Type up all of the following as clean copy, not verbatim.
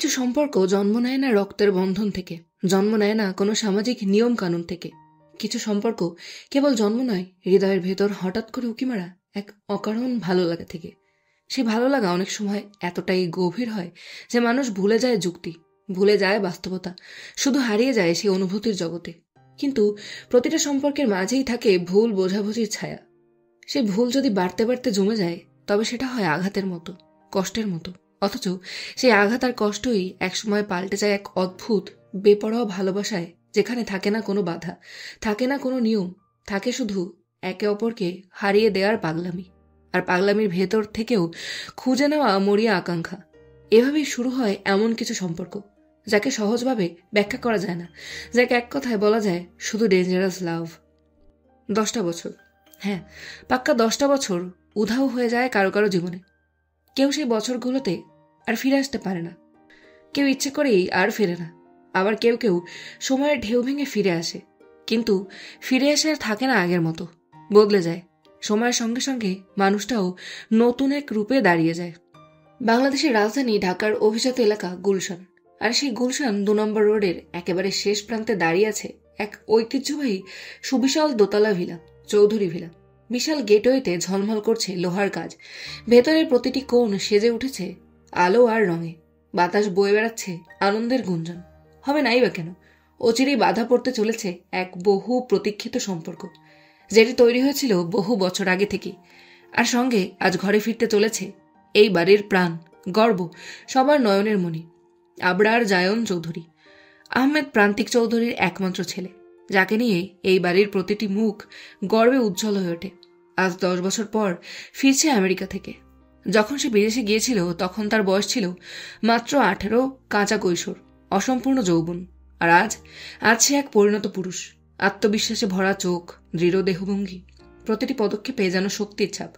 কিছু সম্পর্ক জন্ম নেয় না রক্তের বন্ধন থেকে, জন্ম নেয় না কোনো সামাজিক নিয়ম কানুন থেকে। কিছু সম্পর্ক কেবল জন্ম নয়, হৃদয়ের ভেতর হঠাৎ করে উকি মারা এক অকারণ ভালো লাগা থেকে। সেই ভালো লাগা অনেক সময় এতটাই গভীর হয় যে মানুষ ভুলে যায় যুক্তি, ভুলে যায় বাস্তবতা, শুধু হারিয়ে যায় সেই অনুভূতির জগতে। কিন্তু প্রতিটা সম্পর্কের মাঝেই থাকে ভুল বোঝাবুঝির ছায়া। সেই ভুল যদি বাড়তে বাড়তে জমে যায়, তবে সেটা হয় আঘাতের মতো, কষ্টের মতো। অথচ সেই আঘাত আর কষ্টই একসময় পাল্টে যায় এক অদ্ভুত বেপরোয়া ভালোবাসায়, যেখানে থাকে না কোনো বাধা, থাকে না কোনো নিয়ম, থাকে শুধু একে অপরকে হারিয়ে দেওয়ার পাগলামি, আর পাগলামির ভেতর থেকেও খুঁজে নেওয়া মরিয়া আকাঙ্ক্ষা। এভাবেই শুরু হয় এমন কিছু সম্পর্ক যাকে সহজভাবে ব্যাখ্যা করা যায় না, যাকে এক কথায় বলা যায় শুধু ডেঞ্জারাস লাভ। 10টা বছর, হ্যাঁ, পাক্কা 10টা বছর উধাও হয়ে যায় কারো কারো জীবনে। কেউ সেই বছরগুলোতে আর ফিরে আসতে পারে না, কেউ ইচ্ছে করেই আর ফেরে না, আবার কেউ কেউ সময়ের ঢেউ ভেঙে ফিরে আসে, কিন্তু ফিরে এসে আর থাকে না আগের মতো, বদলে যায়। সময়ের সঙ্গে সঙ্গে মানুষটাও নতুন এক রূপে দাঁড়িয়ে যায়। বাংলাদেশের রাজধানী ঢাকার অভিজাত এলাকা গুলশান, আর সেই গুলশান 2 নম্বর রোডের একেবারে শেষ প্রান্তে দাঁড়িয়ে আছে এক ঐতিহ্যবাহী সুবিশাল দোতলা ভিলা, চৌধুরী ভিলা। বিশাল গেটওয়েতে ঝলমল করছে লোহার কাজ, ভেতরের প্রতিটি কোণ সেজে উঠেছে আলো আর রঙে। বাতাস বয়ে বেড়াচ্ছে আনন্দের গুঞ্জন। হবে নাই বা কেন, অচিরেই বাধা পড়তে চলেছে এক বহু প্রতীক্ষিত সম্পর্ক, যেটি তৈরি হয়েছিল বহু বছর আগে থেকেই। আর সঙ্গে আজ ঘরে ফিরতে চলেছে এই বাড়ির প্রাণ, গর্ব, সবার নয়নের মণি, আবরার জায়ন চৌধুরী, আহমেদ প্রান্তিক চৌধুরীর একমাত্র ছেলে, যাকে নিয়ে এই বাড়ির প্রতিটি মুখ গর্বে উজ্জ্বল হয়ে ওঠে। আজ 10 বছর পর ফিরছে আমেরিকা থেকে। যখন সে বিদেশে গিয়েছিল তখন তার বয়স ছিল মাত্র 18, কাঁচা কৈশোর, অসম্পূর্ণ যৌবন। আর আজ সে এক পরিণত পুরুষ, আত্মবিশ্বাসে ভরা চোখ, দৃঢ় দেহভঙ্গি, প্রতিটি পদক্ষেপে যেন শক্তির ছাপ।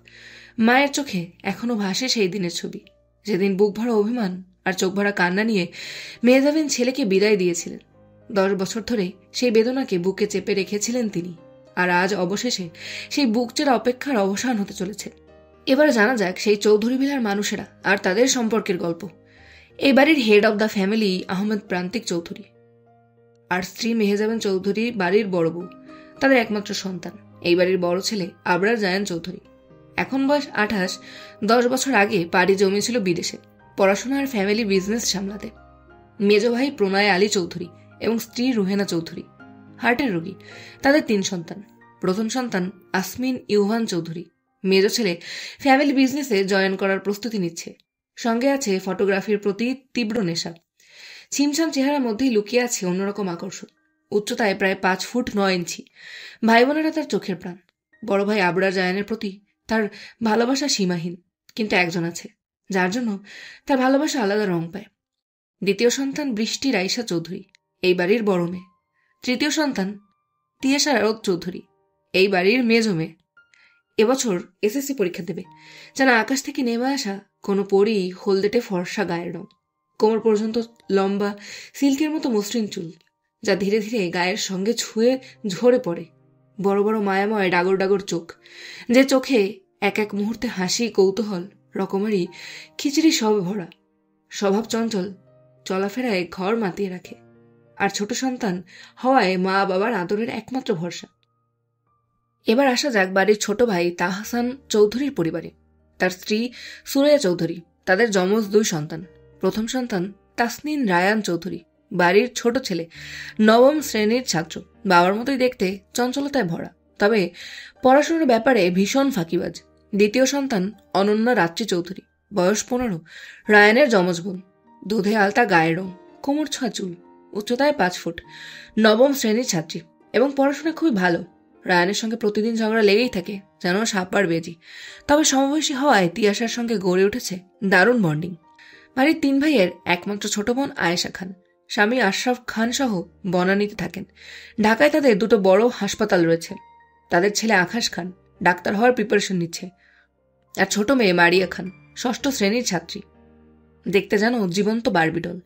মায়ের চোখে এখনো ভাসে সেই দিনের ছবি, যেদিন বুক ভরা অভিমান আর চোখ ভরা কান্না নিয়ে মেধাবীন ছেলেকে বিদায় দিয়েছিলেন। 10 বছর ধরে সেই বেদনাকে বুকে চেপে রেখেছিলেন তিনি, আর আজ অবশেষে সেই বুক চেরা অপেক্ষার অবসান হতে চলেছে। এবার জানা যাক সেই চৌধুরী ভিলার মানুষেরা আর তাদের সম্পর্কের গল্প। এই বাড়ির head of the family Ahmed প্রান্তিক চৌধুরী, আর স্ত্রী মেহেজাবিন চৌধুরী বাড়ির বড় বউ, তাদের একমাত্র সন্তান এই বাড়ির বড় ছেলে আবরার জায়ান চৌধুরী। এখন বয়স 28। 10 বছর আগে পাড়ি জমিয়েছিল বিদেশে, পড়াশোনা আর ফ্যামিলি বিজনেস সামলাতে। মেজ ভাই প্রণয় আলী চৌধুরী এবং স্ত্রী রুহেনা চৌধুরী হার্টের রোগী। তাদের 3 সন্তান। প্রথম সন্তান আসমিন ইউহান চৌধুরী, মেজ ছেলে ফ্যামিলি বিজনেসে জয়েন করার প্রস্তুতি নিচ্ছে। সঙ্গে আছে ফটোগ্রাফির প্রতি তীব্র নেশা। ছিমছাম চেহারার মধ্যেই লুকিয়ে আছে অন্যরকম আকর্ষণ। উচ্চতায় প্রায় 5 ফুট 9 ইঞ্চি। ভাই বোনেরা তার চোখের প্রাণ। বড় ভাই আবরার জায়ানের প্রতি তার ভালোবাসা সীমাহীন, কিন্তু একজন আছে যার জন্য তার ভালোবাসা আলাদা রং পায়। দ্বিতীয় সন্তান বৃষ্টি রাইসা চৌধুরী, এই বাড়ির বড় মেয়ে। তৃতীয় সন্তান তিয়াশা রোদ চৌধুরী, এই বাড়ির মেজ মেয়ে। এবছর এসএসসি পরীক্ষা দেবে। যেন আকাশ থেকে নেমে আসা কোনো পরী হলদেটে ফর্সা গায়ের রং, কোমর পর্যন্ত লম্বা সিল্কের মতো মসৃণ চুল, যা ধীরে ধীরে গায়ের সঙ্গে ছুঁয়ে ঝরে পড়ে। বড় বড় মায়াময় ডাগর ডাগর চোখ, যে চোখে এক এক মুহূর্তে হাসি, কৌতূহল, রকমারি খিচড়ি সব ভরা। স্বভাব চঞ্চল, চলাফেরায় ঘর মাতিয়ে রাখে। আর ছোট সন্তান হওয়ায় মা বাবার আদরের একমাত্র ভরসা। এবার আসা যাক বাড়ির ছোট ভাই তাহসান চৌধুরীর পরিবারে। তার স্ত্রী সুরাইয়া চৌধুরী, তাদের যমজ 2 সন্তান। প্রথম সন্তান তাসনিন রায়ান চৌধুরী, বাড়ির ছোট ছেলে, 9ম শ্রেণীর ছাত্র, বাবার মতোই দেখতে, চঞ্চলতায় ভরা, তবে পড়াশোনার ব্যাপারে ভীষণ ফাঁকিবাজ। দ্বিতীয় সন্তান অনন্যা রাত্রি চৌধুরী, বয়স 15, রায়ানের যমজ বোন, দুধে আলতা গায়ের রং, কোমর ছোঁয়া চুল, উচ্চতায় 5 ফুট, 9ম শ্রেণীর ছাত্রী এবং পড়াশোনা খুবই ভালো। রায়ানের সঙ্গে প্রতিদিন ঝগড়া লেগেই থাকে, যেন সাপ আর বেজি। তবে সমবয়সী হওয়ায় তিয়াশার সঙ্গে গড়ে উঠেছে দারুণ বন্ডিং। বাড়ির 3 ভাইয়ের একমাত্র ছোট বোন আয়েশা খান, স্বামী আশরাফ খান সহ বনানীতে থাকেন। ঢাকায় তাদের 2টো বড় হাসপাতাল রয়েছে। তাদের ছেলে আকাশ খান ডাক্তার হওয়ার প্রিপারেশন নিচ্ছে, আর ছোট মেয়ে মারিয়া খান 6ষ্ঠ শ্রেণীর ছাত্রী। দেখতে যেন জীবন্ত বারবিডল,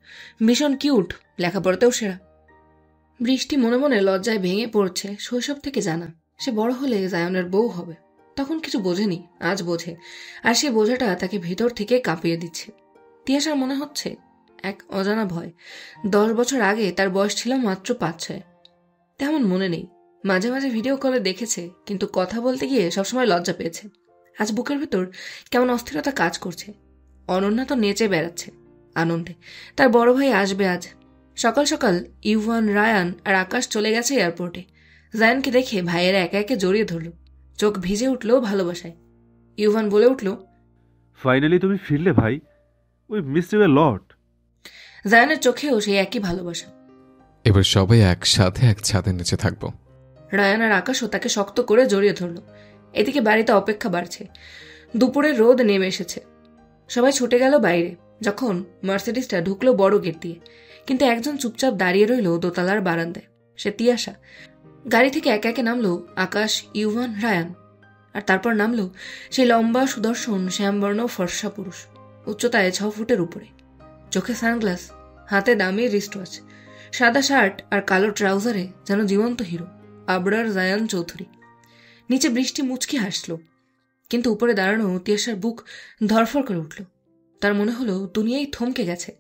ভীষণ কিউট, লেখাপড়াতেও সেরা। বৃষ্টি মনে মনে লজ্জায় ভেঙে পড়ছে। শৈশব থেকে জানা সে বড় হলে জায়নের বউ হবে। তখন কিছু বোঝেনি, আজ বোঝে, আর সে বোঝাটা তাকে ভেতর থেকে কাঁপিয়ে দিচ্ছে। তিয়াশার মনে হচ্ছে এক অজানা ভয়। 10 বছর আগে তার বয়স ছিল মাত্র 5-6। তেমন মনে নেই, মাঝে মাঝে ভিডিও কলে দেখেছে, কিন্তু কথা বলতে গিয়ে সবসময় লজ্জা পেয়েছে। আজ বুকের ভেতর কেমন অস্থিরতা কাজ করছে। অনন্যা তো নেচে বেড়াচ্ছে আনন্দে, তার বড় ভাই আসবে আজ। সকাল সকাল ইউভান, রায়ান আর আকাশ চলে গেছে এয়ারপোর্টে। জায়ানকে দেখে ভাইয়েরা একে একে জড়িয়ে ধরল, চোখ ভিজে উঠল ভালোবাসায়। ইউভান বলে উঠল, ফাইনালি তুমি ফিরলে ভাই, উই মিস ইউ এ লট। জায়ানের চোখেও সেই একই ভালোবাসা। এবার সবাই একসাথে এক ছাদের নিচে থাকবো। রায়ান আর আকাশও তাকে শক্ত করে জড়িয়ে ধরল। এদিকে বাড়িতে অপেক্ষা বাড়ছে। দুপুরের রোদ নেমে এসেছে। সবাই ছুটে গেল বাইরে। যখন মার্সিডিসটা ঢুকলো বড় গেট দিয়ে, কিন্তু একজন চুপচাপ দাঁড়িয়ে রইল দোতলার বারান্দায়। সে তিয়াশা। গাড়ি থেকে একে একে নামলো আকাশ, ইউভান, রায়ান, আর তারপর নামলো সেই লম্বা সুদর্শন শ্যামবর্ণ ফর্সা পুরুষ, উচ্চতায় 6 ফুটের উপরে, চোখে সানগ্লাস, হাতে দামি রিস্টওয়াচ, সাদা শার্ট আর কালো ট্রাউজারে যেন জীবন্ত হিরো, আবরার জায়ান চৌধুরী। নিচে বৃষ্টি মুচকি হাসল, কিন্তু উপরে দাঁড়ানো তিয়াশার বুক ধরফর করে উঠল। তার মনে হলো দুনিয়াই থমকে গেছে।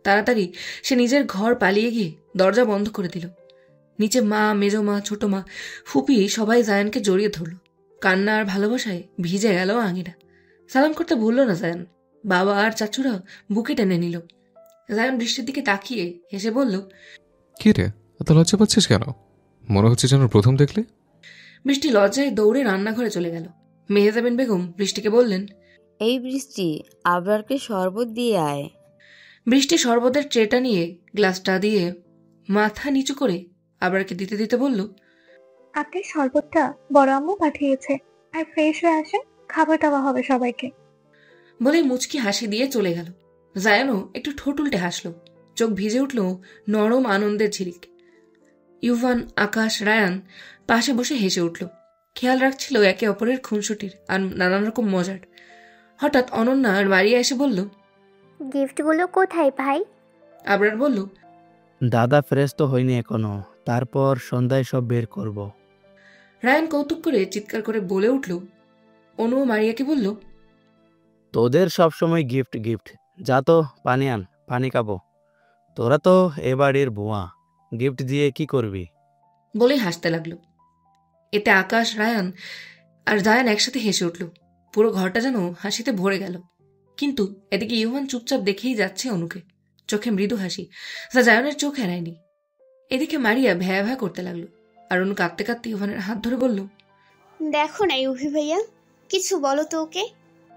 তাড়াতাড়ি সে নিজের ঘর পালিয়ে গিয়ে দরজা বন্ধ করে দিল। নিচে মা, মেজমা, ছোট মা, ফুপি সবাই জায়ানকে জড়িয়ে ধরল। কান্না আর ভালোবাসায় ভিজে গেল আঙিনা। সালাম করতে ভুলল না জায়ান। বাবা আর চাচুরা বুকে টেনে নিল। জায়ান বৃষ্টির দিকে তাকিয়ে হেসে বলল, কি রে, এত লজ্জা পাচ্ছিস কেন? মনে হচ্ছে যেন প্রথম দেখলে। বৃষ্টি লজ্জায় দৌড়ে রান্নাঘরে চলে গেল। মেহজাবিন বেগম বৃষ্টিকে বললেন, এই বৃষ্টি, আবরারকে শরবত দিয়ে আয়। বৃষ্টি শরবতের ট্রেটা নিয়ে গ্লাসটা দিয়ে মাথা নিচু করে আবরারকে দিতে দিতে বলল, আপনার শরবতটা বড় আম্মু পাঠিয়েছে, আর ফ্রেশ হয়ে আসেন, খাবার দেওয়া হবে সবাইকে। বলে মুচকি হাসি দিয়ে চলে গেল। জায়ানও একটু ঠোঁট উল্টে হাসল। চোখ ভিজে উঠল নরম আনন্দের ঝিলিক। ইউভান, আকাশ, রায়ান পাশে বসে হেসে উঠল। খেয়াল রাখছিল একে অপরের খুনসুটির আর নানান রকম মজার। হঠাৎ অনন্যা আর মারিয়া এসে বলল, গিফটগুলো কোথায় ভাই? আবরার বলল, দাদা ফ্রেশ তো হয়নি এখনো, তারপর সন্ধ্যায় সব বের করব। রায়ান কৌতুক করে চিৎকার করে বলে উঠল। অনু মারিয়াকে বলল, তোদের সব সময় গিফট গিফট, যা তো পানি আন, পানি খাবো। তোরা তো এ বাড়ির বুয়া, গিফট দিয়ে কি করবি? বলেই হাসতে লাগলো। এতে আকাশ, রায়ান আর জায়ান একসাথে হেসে উঠল। পুরো ঘরটা যেন হাসিতে ভরে গেল। কিন্তু এদিকে ইউভান চুপচাপ দেখেই যাচ্ছে অনুকে, চোখে মৃদু হাসি, যা জায়ানের চোখ এড়ায়নি। এদিকে মারিয়া ভ্যা ভ্যা করতে লাগলো, আর অনু কাঁদতে কাঁদতে ইউভানের হাত ধরে বলল, দেখো না ইউভি ভাইয়া, কিছু বলো তো ওকে।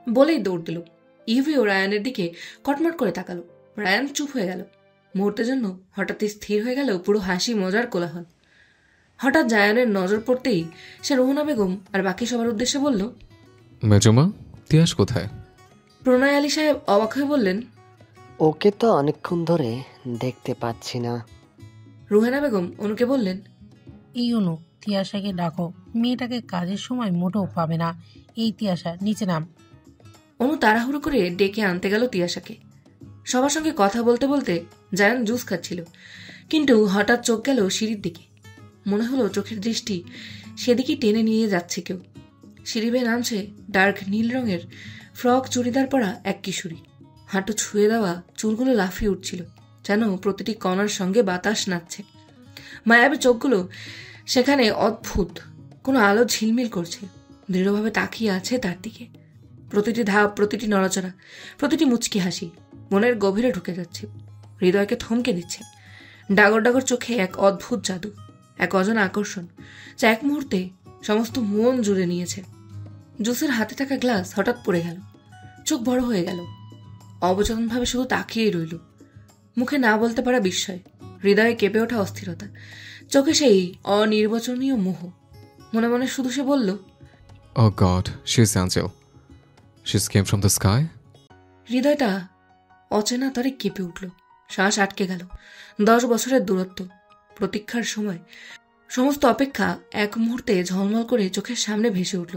বলেই দৌড় দিল। ইউভি ও রায়ানের দিকে কটমট করে তাকালো। রায়ান চুপ হয়ে গেল। মুহূর্তের জন্য হঠাৎই স্থির হয়ে গেল পুরো হাসি মজার কোলাহল। হঠাৎ জায়ানের নজর পড়তেই সে রোহনা বেগম আর বাকি সবার উদ্দেশ্যে বলল, মেজমা, তিয়াস কোথায়? প্রণয় আলী সাহেব অবাক হয়ে বললেন, ওকে তো অনেকক্ষণ ধরে দেখতে পাচ্ছি না। রুহানা বেগম অনুকে বললেন, এই অনু, তিয়াশাকে ডাকো, মেয়েটাকে কাজের সময় মোটেও পাবে না। এই তিয়াশা, নিচে নাম। অনু তাড়াহুড়ো করে ডেকে আনতে গেল তিয়াশাকে। সবার সঙ্গে কথা বলতে বলতে জায়ান জুস খাচ্ছিল, কিন্তু হঠাৎ চোখ গেল সিঁড়ির দিকে। মনে হলো চোখের দৃষ্টি সেদিকেই টেনে নিয়ে যাচ্ছে কেউ। সিঁড়ি বেয়ে নামছে ডার্ক নীল রঙের ফ্রক চুড়িদার পরা এক কিশোরী। হাঁটু ছুঁয়ে দেওয়া চুলগুলো লাফিয়ে উঠছিল, যেন প্রতিটি কণার সঙ্গে বাতাস নাচছে। মায়াবী চোখগুলো সেখানে অদ্ভুত, কোনো আলো ঝিলমিল করছে, দৃঢ়ভাবে তাকিয়ে আছে তার দিকে। প্রতিটি ধাপ, প্রতিটি নড়াচড়া, প্রতিটি মুচকি হাসি মনের গভীরে ঢুকে যাচ্ছে, হৃদয়কে থমকে দিচ্ছে। ডাগর ডাগর চোখে এক অদ্ভুত জাদু, এক অজানা আকর্ষণ, যা এক মুহূর্তে সমস্ত মন জুড়ে নিয়েছে। জুসের হাতে থাকা গ্লাস হঠাৎ পড়ে গেল। চোখ বড় হয়ে গেল। অবচেতনভাবে শুধু তাকিয়েই রইল। মুখে না বলতে পারা বিস্ময়, হৃদয়ে কেঁপে ওঠা অস্থিরতা, চোখে সেই অনির্বচনীয় মোহ। মনে মনে শুধু সে বলল, Oh God, she's Angel. She's came from the sky. হৃদয়টা অচেনা তরে কেঁপে উঠল। শ্বাস আটকে গেল। 10 বছরের দূরত্ব, প্রতীক্ষার সময়, সমস্ত অপেক্ষা এক মুহূর্তে ঝলমল করে চোখের সামনে ভেসে উঠল।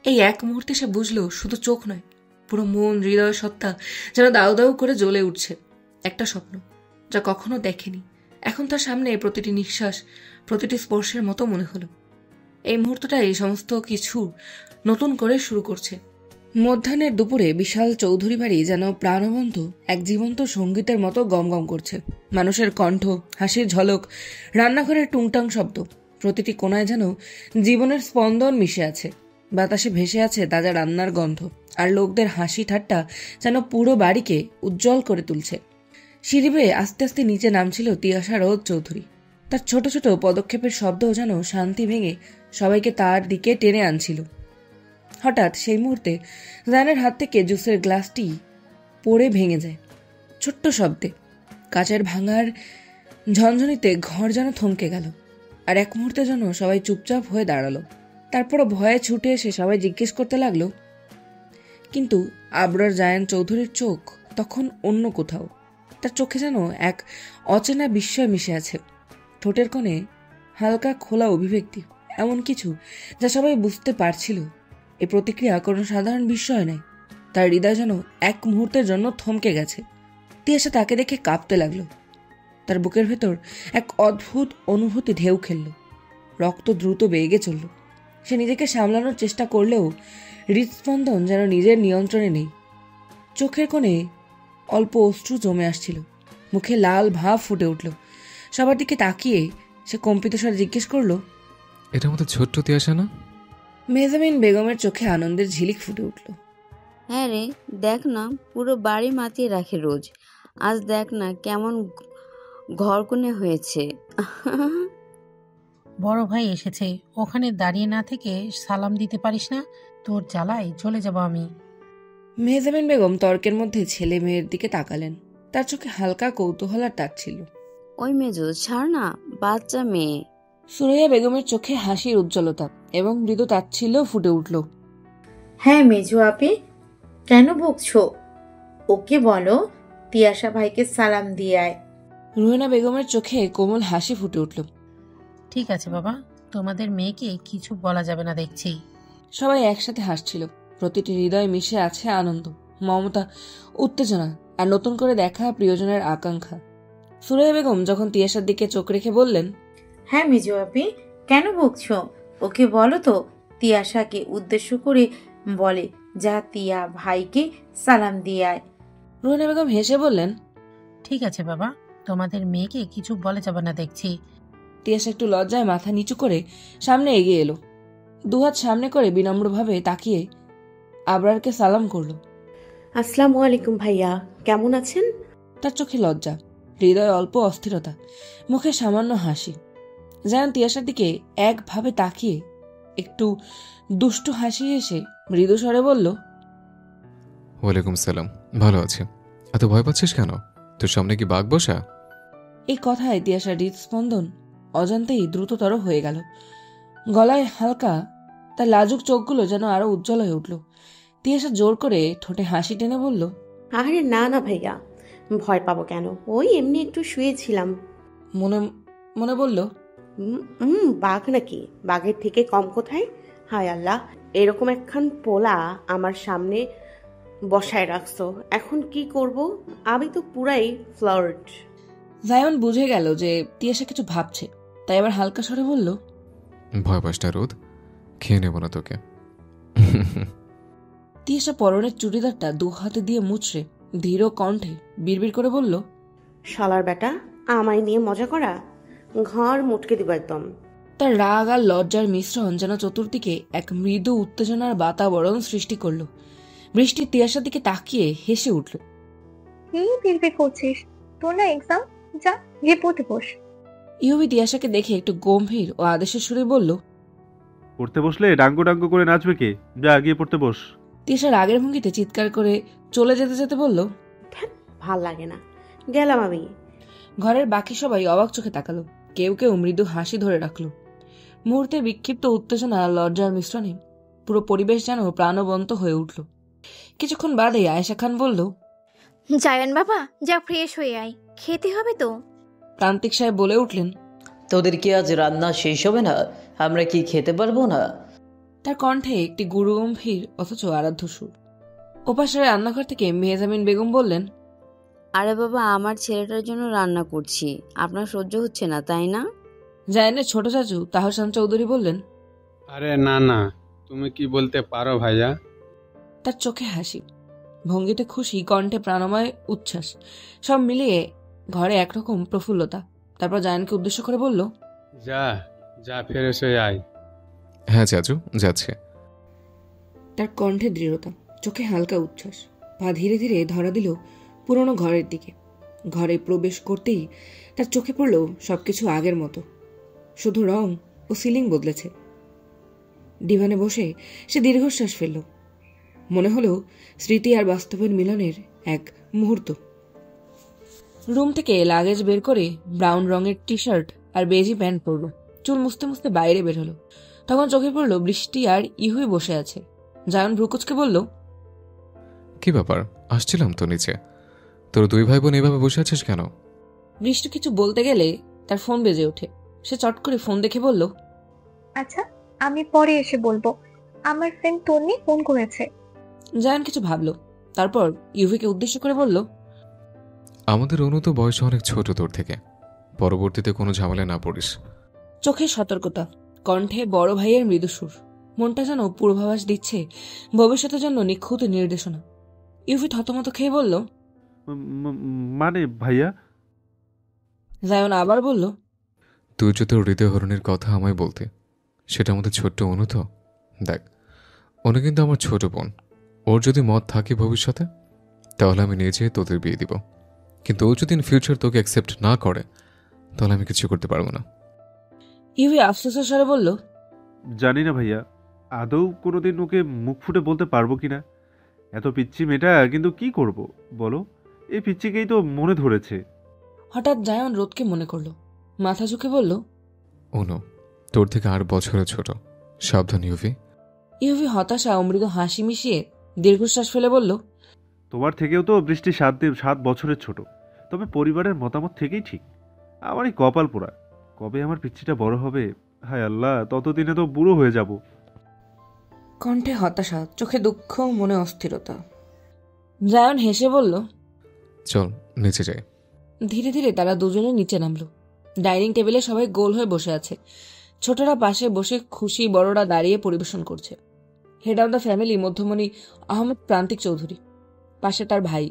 এই এক মুহূর্তে সে বুঝল, শুধু চোখ নয়, পুরো মন, হৃদয়, সত্তা যেন দাউ দাউ করে জ্বলে উঠছে। একটা স্বপ্ন যা কখনো দেখেনি, এখন তার সামনে প্রতিটি নিঃশ্বাস, প্রতিটি স্পর্শের মতো মনে হলো। এই মুহূর্তটাই সমস্ত কিছু নতুন করে শুরু করছে। মধ্যাহ্নের দুপুরে বিশাল চৌধুরী বাড়ি যেন প্রাণবন্ত এক জীবন্ত সঙ্গীতের মতো গমগম করছে। মানুষের কণ্ঠ, হাসির ঝলক, রান্নাঘরের টুংটাং শব্দ, প্রতিটি কোণায় যেন জীবনের স্পন্দন মিশে আছে। বাতাসে ভেসে আছে তাজা রান্নার গন্ধ, আর লোকদের হাসি ঠাট্টা যেন পুরো বাড়িকে উজ্জ্বল করে তুলছে। সিঁড়ি বেয়ে আস্তে আস্তে নিচে নামছিল তিয়াশা রোদ চৌধুরী। তার ছোট ছোট পদক্ষেপের শব্দও যেন শান্তি ভেঙে সবাইকে তার দিকে টেনে আনছিল। হঠাৎ সেই মুহূর্তে জায়ানের হাত থেকে জুসের গ্লাসটি পড়ে ভেঙে যায় ছোট্ট শব্দে। কাচের ভাঙার ঝনঝনিতে ঘর যেন থমকে গেল, আর এক মুহূর্তের জন্য সবাই চুপচাপ হয়ে দাঁড়ালো। তারপরও ভয়ে ছুটে এসে সবাই জিজ্ঞেস করতে লাগলো, কিন্তু আবরার জায়ান চৌধুরীর চোখ তখন অন্য কোথাও। তার চোখে যেন এক অচেনা বিস্ময় মিশে আছে, ঠোঁটের কোণে হালকা খোলা অভিব্যক্তি, এমন কিছু যা সবাই বুঝতে পারছিল এই প্রতিক্রিয়া কোনো সাধারণ বিস্ময় নয়। তার হৃদয় যেন এক মুহূর্তের জন্য থমকে গেছে। তিয়াশা তাকে দেখে কাঁপতে লাগলো। তার বুকের ভেতর এক অদ্ভুত অনুভূতি ঢেউ খেলল, রক্ত দ্রুত বেগে চলল। সে নিজেকে সামলানোর চেষ্টা করলেও হৃদস্পন্দন যেন নিজের নিয়ন্ত্রণে নেই। চোখের কোণে অল্প অশ্রু জমে আসছিল, মুখে লাল ভাব ফুটে উঠল। সবার দিকে তাকিয়ে সে কম্পিত স্বরে জিজ্ঞেস করল, এটা আমাদের ছোট্ট তিয়াশা না? মেহজাবিন বেগমের চোখে আনন্দের ঝিলিক ফুটে উঠল। হ্যাঁ রে, দেখ না, পুরো বাড়ি মাতিয়ে রাখে রোজ। আজ দেখ না কেমন ঘরকুনে হয়েছে। বড় ভাই এসেছে, ওখানে দাঁড়িয়ে না থেকে সালাম দিতে পারিস না? তোর জ্বালায় চলে যাব আমি। মেহজাবিন বেগম তর্কের মধ্যে ছেলে মেয়ের দিকে তাকালেন। তার চোখে হালকা কৌতূহল আর তাক ছিল। ওই মেজো, ছাড় না, বাচ্চা মেয়ে। সুরাইয়া বেগমের চোখে হাসির উজ্জ্বলতা এবং মৃদু তাচ্ছিল্য ফুটে উঠল। হ্যাঁ মেজো আপি, কেন বকছো? ওকে বলো তিয়াশা ভাইকে সালাম দিয়ে আয়। রুহেনা বেগমের চোখে কোমল হাসি ফুটে উঠল। ঠিক আছে বাবা, তোমাদের মেয়েকে কিছু বলা যাবে না দেখছি। সবাই একসাথে হাসছিল। প্রতিটি হৃদয়ে মিশে আছে আনন্দ, মমতা, উত্তেজনা আর নতুন করে দেখা প্রিয়জনের আকাঙ্ক্ষা। সুরাইয়া বেগম যখন তিয়াশার দিকে চোখ রেখে বললেন, হ্যাঁ মেজো আপি, কেন বকছো? ওকে বলো তো তিয়াশাকে উদ্দেশ্য করে বলে যা তিয়া ভাইকে সালাম দিয়ে আয়। রুহেনা বেগম হেসে বললেন, ঠিক আছে বাবা, তোমাদের মেয়েকে কিছু বলা যাবে না দেখছি। তিয়াশা একটু লজ্জায় মাথা নিচু করে সামনে এগিয়ে এলো। দুহাত সামনে করে বিনম্রভাবে তাকিয়ে আবরারকে সালাম করলো। আসসালামু আলাইকুম ভাইয়া, কেমন আছেন? তার চোখে লজ্জা, হৃদয়ে অল্প অস্থিরতা, মুখে সামান্য হাসি। জায়ান তিয়াশার দিকে একভাবে তাকিয়ে একটু দুষ্টু হাসি এসে মৃদু স্বরে বলল, ওয়ালাইকুম সালাম, ভালো আছে। এত ভয় পাচ্ছিস কেন? তোর সামনে কি বাঘ বসা? এই কথায় তিয়াশার হৃদস্পন্দন অজান্তেই দ্রুততর হয়ে গেল। গলায় হালকা, তার লাজুক চোখগুলো যেন আরো উজ্জ্বল হয়ে উঠল। তিয়াশা জোর করে ঠোঁটে হাসি টেনে বলল, আরে না না ভাইয়া, ভয় পাবো কেন? ওই এমনি একটু শুয়েছিলাম। মনে মনে বলল, বাঘ নাকি? বাঘের থেকে কম কোথায়? হায় আল্লাহ, এরকম একখান পোলা আমার সামনে বসায় রাখছো, এখন কি করব? আমি তো পুরাই ফ্লার্ট। জায়ন বুঝে গেল যে তিয়াশা কিছু ভাবছে, তাই আবার হালকা স্বরে বলল, ভয় পাস না রোদ, খেয়ে নেব না তোকে। তিয়াশা পরনের চুড়িদারটা দু হাতে দিয়ে মুচড়ে ধীর কণ্ঠে বিড়বিড় করে বলল, শালার বেটা, আমায় নিয়ে মজা করা? ঘর মুটকে দিব একদম। তার রাগ আর লজ্জার মিশ্রণ যেন চতুর্দিকে এক মৃদু উত্তেজনার বাতাবরণ সৃষ্টি করল। বৃষ্টি তিয়াশার দিকে তাকিয়ে হেসে উঠল। কি বিড়বিড় করছিস? তোর না এক্সাম? যা গিয়ে পড়তে বস। ইউবি তিয়াশাকে দেখে একটু গম্ভীর ও আদেশের সুরে বলল, পড়তে বসলে ডাঙ্গো ডাঙ্গো করে নাচবে কে? যা গিয়ে পড়তে বস। তিয়াশা রাগের ভঙ্গিতে চিৎকার করে চলে যেতে যেতে বলল, ভাল লাগে না, গেলাম আমি। ঘরের বাকি সবাই অবাক চোখে তাকালো, কেউ কেউ মৃদু হাসি ধরে রাখলো। মুহূর্তে বিক্ষিপ্ত উত্তেজনা আর লজ্জার মিশ্রণে পুরো পরিবেশ যেন প্রাণবন্ত হয়ে উঠল। কিছুক্ষণ বাদে আয়েশা খান বলল, জায়ান বাবা, যা ফ্রেশ হয়ে আয়, খেতে হবে তো। প্রান্তিক সাহেব বলে উঠলেন, তোদের কি আজ রান্না শেষ হবে না? আমরা কি খেতে পারবো না? তার কণ্ঠে একটি গুরুগম্ভীর অথচ আরাধ্য সুর। ওপাশের রান্নাঘর থেকে মেহজামিন বেগম বললেন, আরে বাবা, আমার ছেলেটার জন্য রান্না করছি, আপনার সহ্য হচ্ছে না তাই না? জায়ানের ছোট চাচু তাহসান চৌধুরী বললেন, আরে না না, তুমি কি বলতে পারো ভাইয়া? তার চোখে হাসি, ভঙ্গিতে খুশি, কণ্ঠে প্রাণময় উচ্ছ্বাস, সব মিলিয়ে ঘরে একরকম প্রফুল্লতা। তারপর জায়ানকে উদ্দেশ্য করে বলল, যা যা ফ্রেশ হয়ে আয়। হ্যাঁ চাচু, যাচ্ছে। তার কণ্ঠে দৃঢ়তা, চোখে হালকা উচ্ছ্বাস, পা ধীরে ধীরে ধরা দিল পুরনো ঘরের দিকে। ঘরে প্রবেশ করতেই তার চোখে পড়ল সবকিছু আগের মতো, শুধু রং ও সিলিং বদলেছে। ডিভানে বসে সে দীর্ঘশ্বাস ফেলল। মনে হলো স্মৃতি আর বাস্তবের মিলনের এক মুহূর্ত। রুম থেকে লাগেজ বের করে ব্রাউন রঙের টি শার্ট আর বেজি প্যান্ট পরল। চুল মুছতে মুছতে বাইরে বের হলো। তখন চোখে পড়ল বৃষ্টি আর ইহুই বসে আছে। জায়ান ভ্রুকুচকে বলল, কি ব্যাপার? আসছিলাম তো নিচে। তোর দুই ভাই বোন এইভাবে বসে আছিস কেন? বৃষ্টি কিছু বলতে গেলে তার ফোন বেজে ওঠে। সে চট করে ফোন দেখে বলল, আচ্ছা, আমি পরে এসে বলবো। আমার ফ্রেন্ড তন্নি ফোন করেছে। জায়ান কিছু ভাবলো, তারপর ইউভিকে উদ্দেশ্য করে বলল, আমাদের অনু তো বয়সে অনেক ছোট তোর থেকে, পরবর্তীতে কোনো ঝামেলা না পড়িস। চোখে সতর্কতা, কণ্ঠে বড় ভাইয়ের মৃদু সুর। মনটা যেন পূর্বাভাস দিচ্ছে ভবিষ্যতের জন্য নিখুঁত নির্দেশনা। ইউভি থতমত খেয়ে বলল, মানে ভাইয়া? জায়ান আবার বলল, তুই যে তোর হৃদয় হরণের কথা আমায় বলতে, সেটা আমাদের ছোট্ট অনু তো। দেখ, অনু কিন্তু আমার ছোট বোন। ওর যদি মত থাকে ভবিষ্যতে, তাহলে আমি নিজে তোদের বিয়ে দিব। কিন্তু ও যদি ইন ফিউচার তোকে অ্যাকসেপ্ট না করে, তাহলে আমি কিছু করতে পারবো না। ইউভি আফসোসের স্বরে বলল, জানি না ভাইয়া, আদৌ কোনোদিন ওকে মুখ ফুটে বলতে পারবো কিনা। এত পিচ্ছি মেয়েটা, কিন্তু কি করব বলো? এই পিচ্ছিকেই তো মনে ধরেছে। হঠাৎ জায়ান রোদকে মনে করলো, মাথা ঝুঁকে বলল, অনু তোর থেকে 8 বছরের ছোট, সাবধান ইউভি। ইউভি হতাশা ও মৃদু হাসি মিশিয়ে দীর্ঘশ্বাস ফেলে বলল, তোমার থেকেও তো বৃষ্টি 7 বছরের ছোট, তবে পরিবারের মতামত থেকেই ঠিক। আমারই কপাল পোড়া, কবে আমার পিচ্ছিটা বড় হবে, হায় আল্লাহ, ততদিনে তো বুড়ো হয়ে যাব। কণ্ঠে হতাশা, চোখে দুঃখ, মনে অস্থিরতা। জায়ান হেসে বলল, চল নিচে যাই। ধীরে ধীরে তারা দুজনে নিচে নামলো। ডাইনিং টেবিলে সবাই গোল হয়ে বসে আছে। ছোটরা পাশে বসে খুশি, বড়রা দাঁড়িয়ে পরিবেশন করছে। হেড অব দ্য ফ্যামিলি মধ্যমণি আহমেদ প্রান্তিক চৌধুরী, পাশে তার ভাই,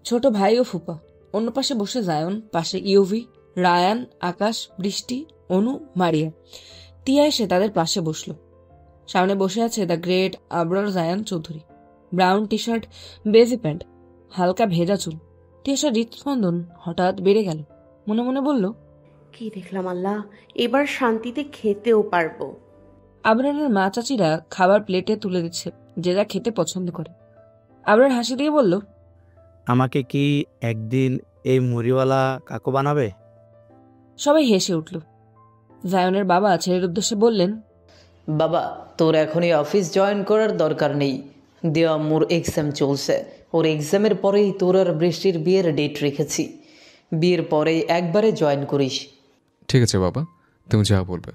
ছোট ভাই ও ফুপা। অন্য পাশে বসে জায়ন, পাশে ইউভি, রায়ান, আকাশ, বৃষ্টি, অনু, মারিয়া। তিয়া এসে তাদের পাশে বসল। সামনে বসে আছে the great Abrar Zayan Chowdhury. Brown T shirt, বেজি প্যান্ট, হালকা ভেজা চুল। তিয়াসার হৃদস্পন্দন হঠাৎ বেড়ে গেল। মনে মনে বলল, কি দেখলাম আল্লাহ, এবার শান্তিতে খেতেও পারবো। আবরারের মা চাচিরা খাবার প্লেটে তুলে দিচ্ছে, যে যা খেতে পছন্দ করে। আবরার হাসি দিয়ে বলল, আমাকে কি একদিন এই মুড়িওয়ালা কাকু বানাবে? সবাই হেসে উঠল। জায়নের বাবা ছেলের উদ্দেশ্যে বললেন, বাবা, তোর এখনই অফিস জয়েন করার দরকার নেই। দেওয়া মোর এক্সাম চলছে, ওর এক্সামের পরেই তোর আর বৃষ্টির বিয়ের ডেট রেখেছি। বিয়ের পরেই একবারে জয়েন করিস। ঠিক আছে বাবা, তুমি যা বলবে।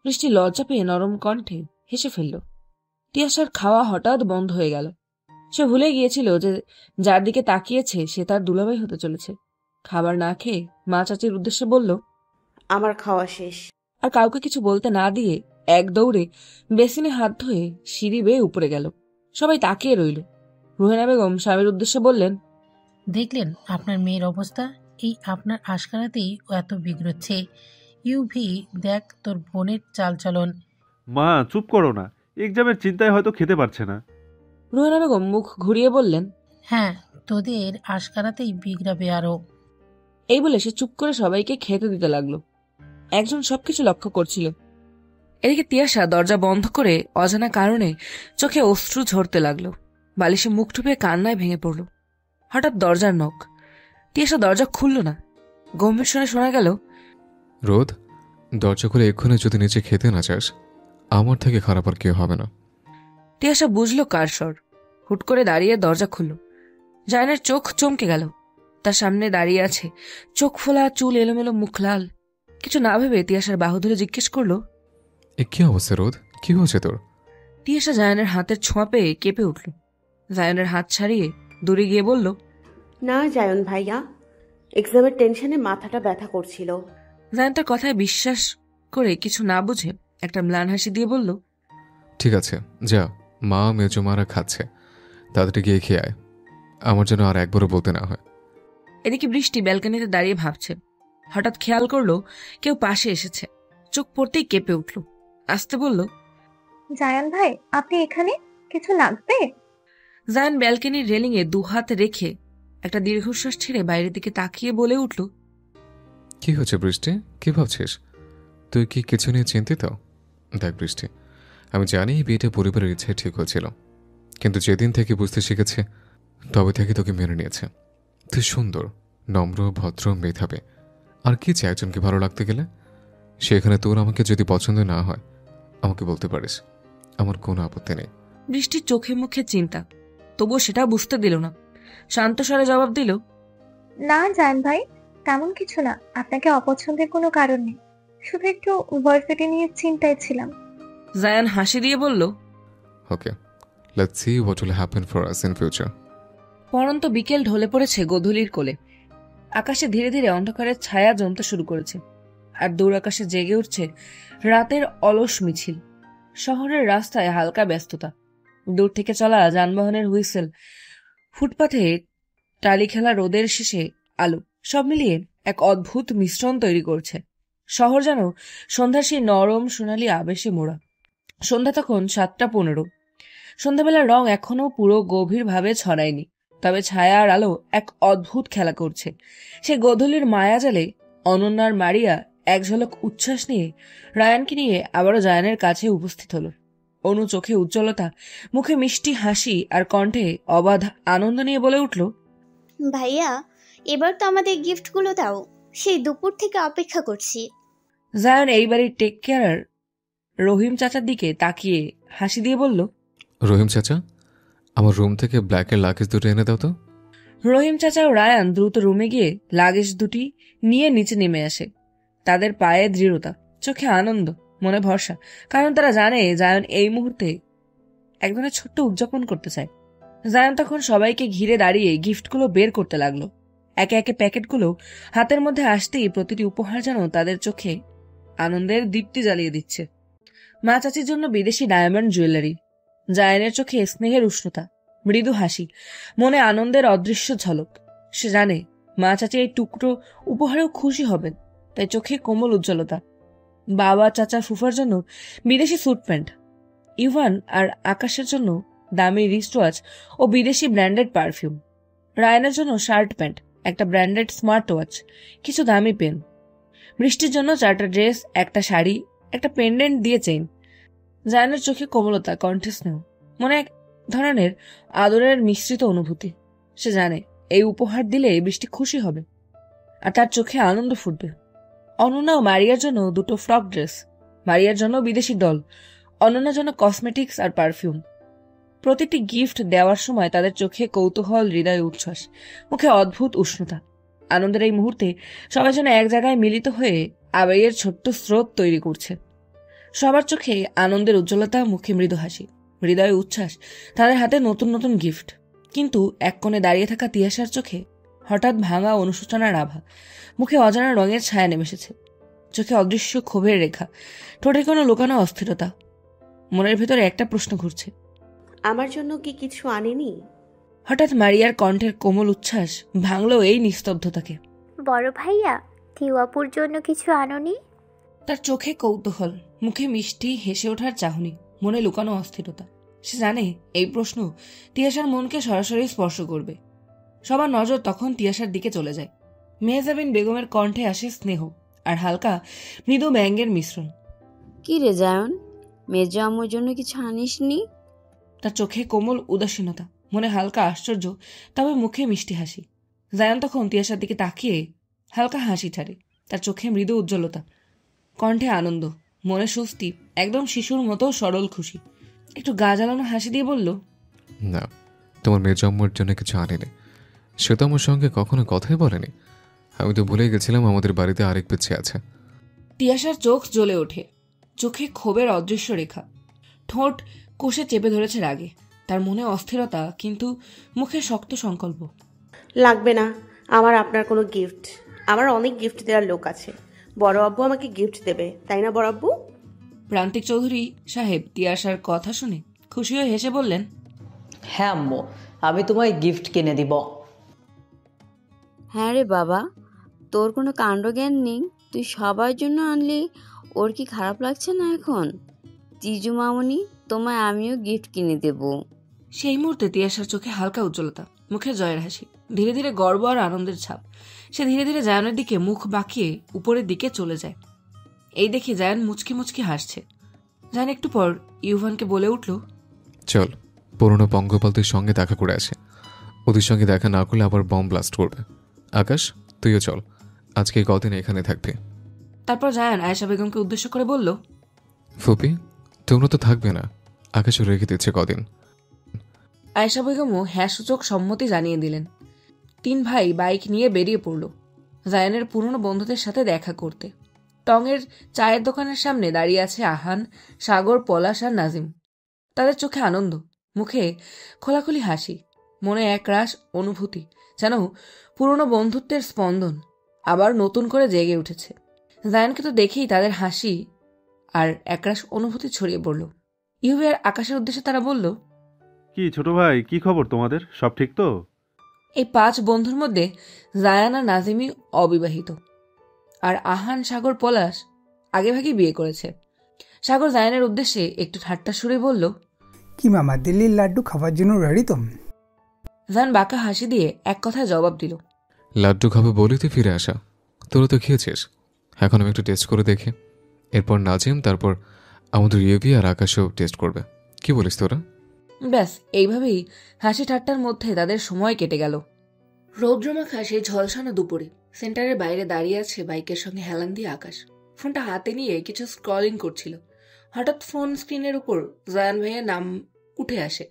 বৃষ্টি লজ্জা পেয়ে নরম কণ্ঠে হেসে ফেলল। তিয়াসার খাওয়া হঠাৎ বন্ধ হয়ে গেল। সে ভুলে গিয়েছিল যে যার দিকে তাকিয়েছে সে তার দুলাভাই হতে চলেছে। খাবার না খেয়ে মা চাচির উদ্দেশ্যে বলল, আমার খাওয়া শেষ। আর কাউকে কিছু বলতে না দিয়ে এক দৌড়ে বেসিনে হাত ধুয়ে সিঁড়ি বেয়ে উপরে গেল। সবাই তাকিয়ে রইল। রুহেনা বেগম স্বামীর উদ্দেশ্যে বললেন, দেখলেন আপনার মেয়ের অবস্থা? এই আপনার আশকারাতেই ও এত বিগড়চ্ছে। ইউভি, দেখ তোর বোনের চালচলন। মা চুপ করো না, এক্সামের চিন্তায় হয়তো খেতে পারছে না। রুহেনা বেগম মুখ ঘুরিয়ে বললেন, হ্যাঁ, তোদের আশকারাতেই বিগড়াবে আরো। এই বলে সে চুপ করে সবাইকে খেতে দিতে লাগলো। একজন সবকিছু লক্ষ্য করছিল। এদিকে তিয়াসা দরজা বন্ধ করে অজানা কারণে চোখে অশ্রু ঝরতে লাগলো। বালিশে মুখ ঠুপে কান্নায় ভেঙে পড়ল। হঠাৎ দরজার নখ। তিয়াসা দরজা খুলল না। গম্ভীর স্বরে শোনা গেল, রোদ, দরজা খুলে এক্ষুনি যদি নিচে খেতে না চাস, আমার থেকে খারাপ আর কেউ হবে না। তিয়াসা বুঝল কার স্বর। হুট করে দাঁড়িয়ে দরজা খুলল। জায়নের চোখ চমকে গেল। তার সামনে দাঁড়িয়ে আছে, চোখ ফোলা, চুল এলোমেলো, মুখ লাল। কিছু না ভেবে তিয়াসার বাহু ধরে জিজ্ঞেস করলো, এ কি অবস্থা রোদ, কি হয়েছে তোর? তিয়াসা জায়নের হাতের ছোঁয়া পেয়ে কেঁপে উঠল। জায়নের হাত ছাড়িয়ে দূরে গিয়ে বলল, না জায়ন ভাইয়া, এক্সামের টেনশনে মাথাটা ব্যথা করছিল। জায়ন তার কথায় বিশ্বাস করে কিছু না বুঝে একটা ম্লান হাসি দিয়ে বলল, ঠিক আছে, যা, মা মেজমারা খাচ্ছে, তাড়াতাড়ি গিয়ে খেয়ে আয়, আমার জন্য আর একবারও বলতে না হয়। এদিকে বৃষ্টি ব্যালকনিতে দাঁড়িয়ে ভাবছে। হঠাৎ খেয়াল করলো কেউ পাশে এসেছে। চোখ পড়তেই কেঁপে উঠল। আসতে বলল, জায়ান ভাই, আপনি এখানে? কিছু লাগবে? জায়ান ব্যালকনির রেলিংয়ে দুহাত রেখে একটা দীর্ঘশ্বাস ছেড়ে বাইরের দিকে তাকিয়ে বলে উঠল, কি হচ্ছে বৃষ্টি? কি ভাবছিস? তুই কি কিছু নিয়ে চিন্তিত? দেখ বৃষ্টি, আমি জানি এই বিয়েটা পরিবারের ইচ্ছে ঠিক হয়েছিল, কিন্তু যেদিন থেকে বুঝতে শিখেছে তবে থেকে তোকে মেনে নিয়েছে। তুই সুন্দর, নম্র, ভদ্র, মেধাবী। আর কি চাই একজনকে ভালো লাগতে গেলে? সেখানে তোর আমাকে যদি পছন্দ না হয় আমাকে বলতে পারিস, আমার কোনো আপত্তি নেই। বৃষ্টির চোখে মুখে চিন্তা, তবুও সেটা বুঝতে দিল না। শান্ত স্বরে জবাব দিল, না জায়ান ভাই, তেমন কিছু না। আপনাকে অপছন্দের কোনো কারণ নেই, শুধু একটু ভার্সিটি নিয়ে চিন্তায় ছিলাম। জায়ান হাসি দিয়ে বলল, okay, let's see what will happen for us in future. পরন্ত বিকেল ঢলে পড়েছে গোধূলির কোলে। আকাশে ধীরে ধীরে অন্ধকারের ছায়া জমতে শুরু করেছে, আর দূর আকাশে জেগে উঠছে রাতের অলস মিছিল। শহরের রাস্তায় হালকা ব্যস্ততা, দূর থেকে চলা যানবাহনের হুইসেল, ফুটপাথে টালি খেলা রোদের শেষে আলো, সব মিলিয়ে এক অদ্ভুত মিশ্রণ তৈরি করছে। শহর যেন সন্ধ্যার সেই নরম সোনালি আবেশে মোড়া। সন্ধ্যা তখন 7:15। সন্ধ্যাবেলার রং এখনো পুরো গভীরভাবে ছড়ায়নি, তবে ছায়া আর আলো এক অদ্ভুত খেলা করছে। সে গোধূলির মায়াজালে অনন্যার মারিয়া এক ঝলক উচ্ছ্বাস নিয়ে রায়ানকে নিয়ে আবারও জায়ানের কাছে উপস্থিত হলো। অনু চোখে উজ্জ্বলতা, মুখে মিষ্টি হাসি আর কণ্ঠে অবাধ আনন্দ নিয়ে বলে উঠল, ভাইয়া, এবার তো আমাদের গিফটগুলো দাও, সেই দুপুর থেকে অপেক্ষা করছি। জায়ান এইবারই টেক কেয়ার রহিম চাচার দিকে তাকিয়ে হাসি দিয়ে বলল, রহিম চাচা, আমার রুম থেকে ব্ল্যাকের লাগেজ দুটো এনে দাও তো। রহিম চাচা ও রায়ান দ্রুত রুমে গিয়ে লাগেজ দুটি নিয়ে নিচে নেমে আসে। তাদের পায়ে দৃঢ়তা, চোখে আনন্দ, মনে ভরসা, কারণ তারা জানে জায়ান এই মুহূর্তে এক ধরনের ছোট্ট উদযাপন করতে চায়। জায়ান তখন সবাইকে ঘিরে দাঁড়িয়ে গিফটগুলো বের করতে লাগলো। একে একে প্যাকেটগুলো হাতের মধ্যে আসতেই প্রতিটি উপহার যেন তাদের চোখে আনন্দের দীপ্তি জ্বালিয়ে দিচ্ছে। মা চাচির জন্য বিদেশি ডায়মন্ড জুয়েলারি, জায়ানের চোখে স্নেহের উষ্ণতা, মৃদু হাসি, মনে আনন্দের অদৃশ্য ঝলক। সে জানে মা চাচি এই টুকরো উপহারেও খুশি হবেন, তাই চোখে কোমল উজ্জ্বলতা। বাবা, চাচা, ফুফার জন্য বিদেশি স্যুট প্যান্ট, ইভান আর আকাশের জন্য দামি রিস্ট ওয়াচ ও বিদেশি ব্র্যান্ডেড পারফিউম, রায়ানের জন্য শার্ট প্যান্ট, একটা ব্র্যান্ডেড স্মার্ট ওয়াচ, কিছু দামি পেন, বৃষ্টির জন্য 4টা ড্রেস, একটা শাড়ি, একটা পেন্ডেন্ট দিয়ে চেইন। জায়ানের চোখে কোমলতা, কণ্ঠে স্নেহ, মনে এক ধরনের আদরের মিশ্রিত অনুভূতি। সে জানে এই উপহার দিলে বৃষ্টি খুশি হবে আর তার চোখে আনন্দ ফুটবে। অনন্যা ও মারিয়ার জন্য 2টো ফ্রক ড্রেস, মারিয়ার জন্য বিদেশি ডল, অনন্যার জন্য কসমেটিক্স আর পারফিউম। প্রতিটি গিফট দেওয়ার সময় তাদের চোখে কৌতূহল, হৃদয়ে উচ্ছ্বাস, মুখে অদ্ভুত উষ্ণতা। আনন্দের এই মুহূর্তে সবাই যেন এক জায়গায় মিলিত হয়ে আবেগের ছোট্ট স্রোত তৈরি করছে। সবার চোখে আনন্দের উজ্জ্বলতা, মুখে মৃদু হাসি, হৃদয়ে উচ্ছ্বাস, তাদের হাতে নতুন নতুন গিফট। কিন্তু এক কোণে দাঁড়িয়ে থাকা তিয়াশার চোখে হঠাৎ ভাঙা অনুশোচনার আভা, মুখে অজানা রঙের ছায়া নেমে এসেছে, চোখে অদৃশ্য ক্ষোভের রেখা, ঠোঁটে কোনো লুকানো অস্থিরতা। মনের ভেতরে একটা প্রশ্ন ঘুরছে, আমার জন্য কি কিছু আনেনি? হঠাৎ মারিয়ার কণ্ঠের কোমল উচ্ছ্বাস ভাঙল এই নিস্তব্ধতাকে। বড় ভাইয়া, তিওয়াপুর জন্য কিছু আনোনি? তার চোখে কৌতূহল, মুখে মিষ্টি হেসে ওঠার চাহনি, মনে লুকানো অস্থিরতা। সে জানে এই প্রশ্ন তিয়াশার মনকে সরাসরি স্পর্শ করবে। সবার নজর তখন তিয়াশার দিকে চলে যায়। মেহজাবিন বেগমের কণ্ঠে আসে স্নেহ আর হালকা মৃদু ব্যঙ্গের মিশ্রণ। কি রে জায়ন, মেজো আম্মুর জন্য কিছু আনিসনি? তার চোখে কোমল উদাসীনতা, মনে হালকা আশ্চর্য, তবে মুখে মিষ্টি হাসি। জায়ান তখন তিয়াশার দিকে তাকিয়ে হালকা হাসি ছাড়ে, তার চোখে মৃদু উজ্জ্বলতা, কণ্ঠে আনন্দ, মনে স্বস্তি, একদম শিশুর মতো সরল খুশি। একটু গা জ্বালানো হাসি দিয়ে বলল, না, তোমার মেয়ে জন্মের জন্য কিছু আনেনি। সে তো আমার সঙ্গে কখনো কথাই বলেনি। আমি তো ভুলে গেছিলাম আমাদের বাড়িতে আরেক পিচ্ছে আছে। তিয়াশার চোখ জ্বলে ওঠে, চোখে ক্ষোভের অদৃশ্য রেখা, ঠোঁট কষে চেপে ধরেছে রাগে। তার মনে অস্থিরতা, কিন্তু মুখে শক্ত সংকল্প। লাগবে না আমার আপনার কোনো গিফট। আমার অনেক গিফট দেওয়ার লোক আছে। বড় আব্বু আমাকে গিফট দেবে, তাই না বড় আব্বু? প্রান্তিক চৌধুরী সাহেব তিয়াশার কথা শুনে খুশি হয়ে হেসে বললেন, হ্যাঁ আম্মু, আমি তোমায় গিফট কিনে দিব। হ্যাঁ রে বাবা, তোর কোনো কাণ্ডজ্ঞান নেই, তুই সবার জন্য আনলি। ওর কি খারাপ লাগছে না এখন? জিজু মামনি, তোমায় আমিও গিফট কিনে দেব। সেই মুহূর্তে তিয়াশার চোখে হালকা উজ্জ্বলতা, মুখে জয়ের হাসি, ধীরে ধীরে গর্ব আর আনন্দের ছাপ। সে ধীরে ধীরে জায়ানের দিকে মুখ বাঁকিয়ে উপরের দিকে চলে যায়। এই দেখে জায়ান মুচকি মুচকি হাসছে। জায়ান একটু পর ইউভানকে বলে উঠল, চল, পুরনো পঙ্গপালদের সঙ্গে দেখা করে আসে। ওদের সঙ্গে দেখা না করলে আবার বম ব্লাস্ট করবে। আকাশ, তুইও চল, আজকে কদিন এখানে থাকবি। তারপর জায়ান আয়েশা বেগমকে উদ্দেশ্য করে বলল, ফুপি, তোমরা তো থাকবে না, আকাশও রেখে দিচ্ছে কদিন। আয়েশা বেগমও হ্যাঁ সূচক সম্মতি জানিয়ে দিলেন। 3 ভাই বাইক নিয়ে বেরিয়ে পড়ল জায়ানের পুরনো বন্ধুদের সাথে দেখা করতে। টঙের চায়ের দোকানের সামনে দাঁড়িয়ে আছে আহান, সাগর, পলাশ আর নাজিম। তাদের চোখে আনন্দ, মুখে খোলাখুলি হাসি, মনে একরাশ অনুভূতি, যেন পুরনো বন্ধুত্বের স্পন্দন আবার নতুন করে জেগে উঠেছে। জায়ানকে তো দেখেই তাদের হাসি আর একরাশ অনুভূতি ছড়িয়ে পড়ল। ইউভি আর আকাশের উদ্দেশ্যে তারা বলল, কি ছোট ভাই, কি খবর তোমাদের? সব ঠিক তো? এই 5 বন্ধুর মধ্যে জায়ান আর নাজিমই অবিবাহিত, আর আহান, সাগর, পলাশ আগেভাগেই বিয়ে করেছে। সাগর জায়ানের উদ্দেশ্যে একটু ঠাট্টা সুরে বলল, কি মামা, দিল্লির লাড্ডু খাওয়ার জন্য রেডি তো? জায়ান বাঁকা হাসি দিয়ে এক কথায় জবাব দিল, লাড্ডু খাবে বলেই তো ফিরে আসা, তোরা তো খেয়েছিস, এখন আমি একটু টেস্ট করে দেখি। এরপর নাজিম, তারপর আমাদের ইউভি আর আকাশও টেস্ট করবে। কি বলিস তোরা? ব্যাস এইভাবেই হাসি ঠাট্টার মধ্যে তাদের সময় কেটে গেল। রৌদ্রমাখা সেই ঝলসানো দুপুরে সেন্টারের বাইরে দাঁড়িয়ে আছে বাইকের সঙ্গে হেলান দিয়ে আকাশ। ফোনটা হাতে নিয়ে কিছু স্ক্রলিং করছিল। হঠাৎ ফোন স্ক্রিনের উপর জায়ান ভাইয়ের নাম উঠে আসে।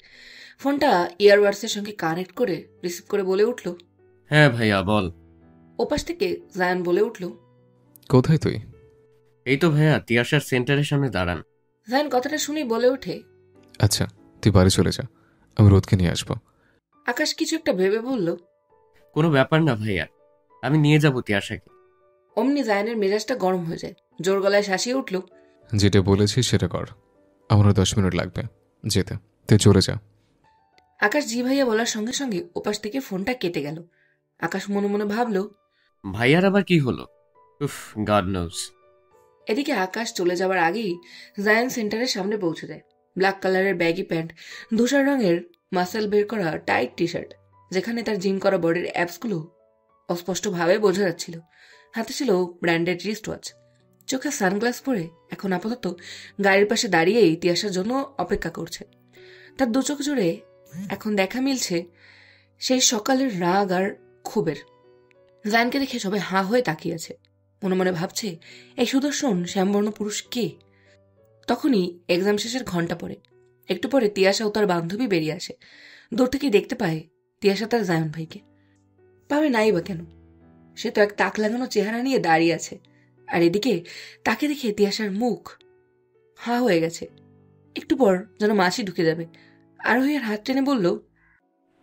ফোনটা ইয়ারবাডসের সঙ্গে কানেক্ট করে রিসিভ করে বলে উঠল, হ্যাঁ ভাইয়া বল। ওপাশ থেকে জায়ান বলে উঠল, কোথায় তুই? এই তো ভাইয়া, তিয়াশার সেন্টারের সামনে দাঁড়ান। জায়ান কথাটা শুনেই বলে ওঠে, আচ্ছা, তুই বাড়ি চলে যা, আমি রোদকে নিয়ে আসবো। আকাশ কিছু একটা ভেবে বলল, কোনো ব্যাপার না ভাইয়া, আমি নিয়ে যাবো তিয়াশাকে। অমনি জায়ানের মেজাজটা গরম হয়ে যায়, জোর গলায় শাসিয়ে উঠল, যেটা বলেছি সেটা কর, আমারও 10 মিনিট লাগবে যেতে, তুই চলে যা। আকাশ জি ভাইয়া বলার সঙ্গে সঙ্গে ওপাশ থেকে ফোনটা কেটে গেল। আকাশ মনে মনে ভাবল, ভাইয়ার আবার কি হলো? উফ, গড নোজ। এদিকে আকাশ চলে যাওয়ার আগেই জায়ান সেন্টারের সামনে পৌঁছে যায়। ব্ল্যাক কালারের ব্যাগি প্যান্ট, ধূসর রঙের মাসেল বের করা টাইট টি শার্ট, যেখানে তার জিম করা বডির অ্যাপসগুলো অস্পষ্টভাবে বোঝা যাচ্ছিল। হাতে ছিল ব্র্যান্ডেড রিস্ট ওয়াচ। চোখে সানগ্লাস পরে এখন আপাতত গাড়ির পাশে দাঁড়িয়েই তিয়াশার জন্য অপেক্ষা করছে। তার দু চোখ জুড়ে এখন দেখা মিলছে সেই সকালের রাগ আর ক্ষোভের। জায়ানকে দেখে সবাই হাঁ হয়ে তাকিয়ে আছে, মনে মনে ভাবছে এই সুদর্শন শ্যামবর্ণ পুরুষ কে। তখনই এক্সাম শেষের ঘন্টা পড়ে। একটু পরে তিয়াশা ও তার বান্ধবী বেরিয়ে আসে। দূর থেকেই দেখতে পায় তিয়াশা তার জায়ান ভাইকে। পাবে নাই বা কেন, সে তো এক তাক লাগানো চেহারা নিয়ে দাঁড়িয়ে আছে। আর এদিকে তাকে দেখে তিয়াশার মুখ হাঁ হয়ে গেছে। একটু পর যেন মাসি ঢুকে যাবে। আরোহীর হাত টেনে বলল,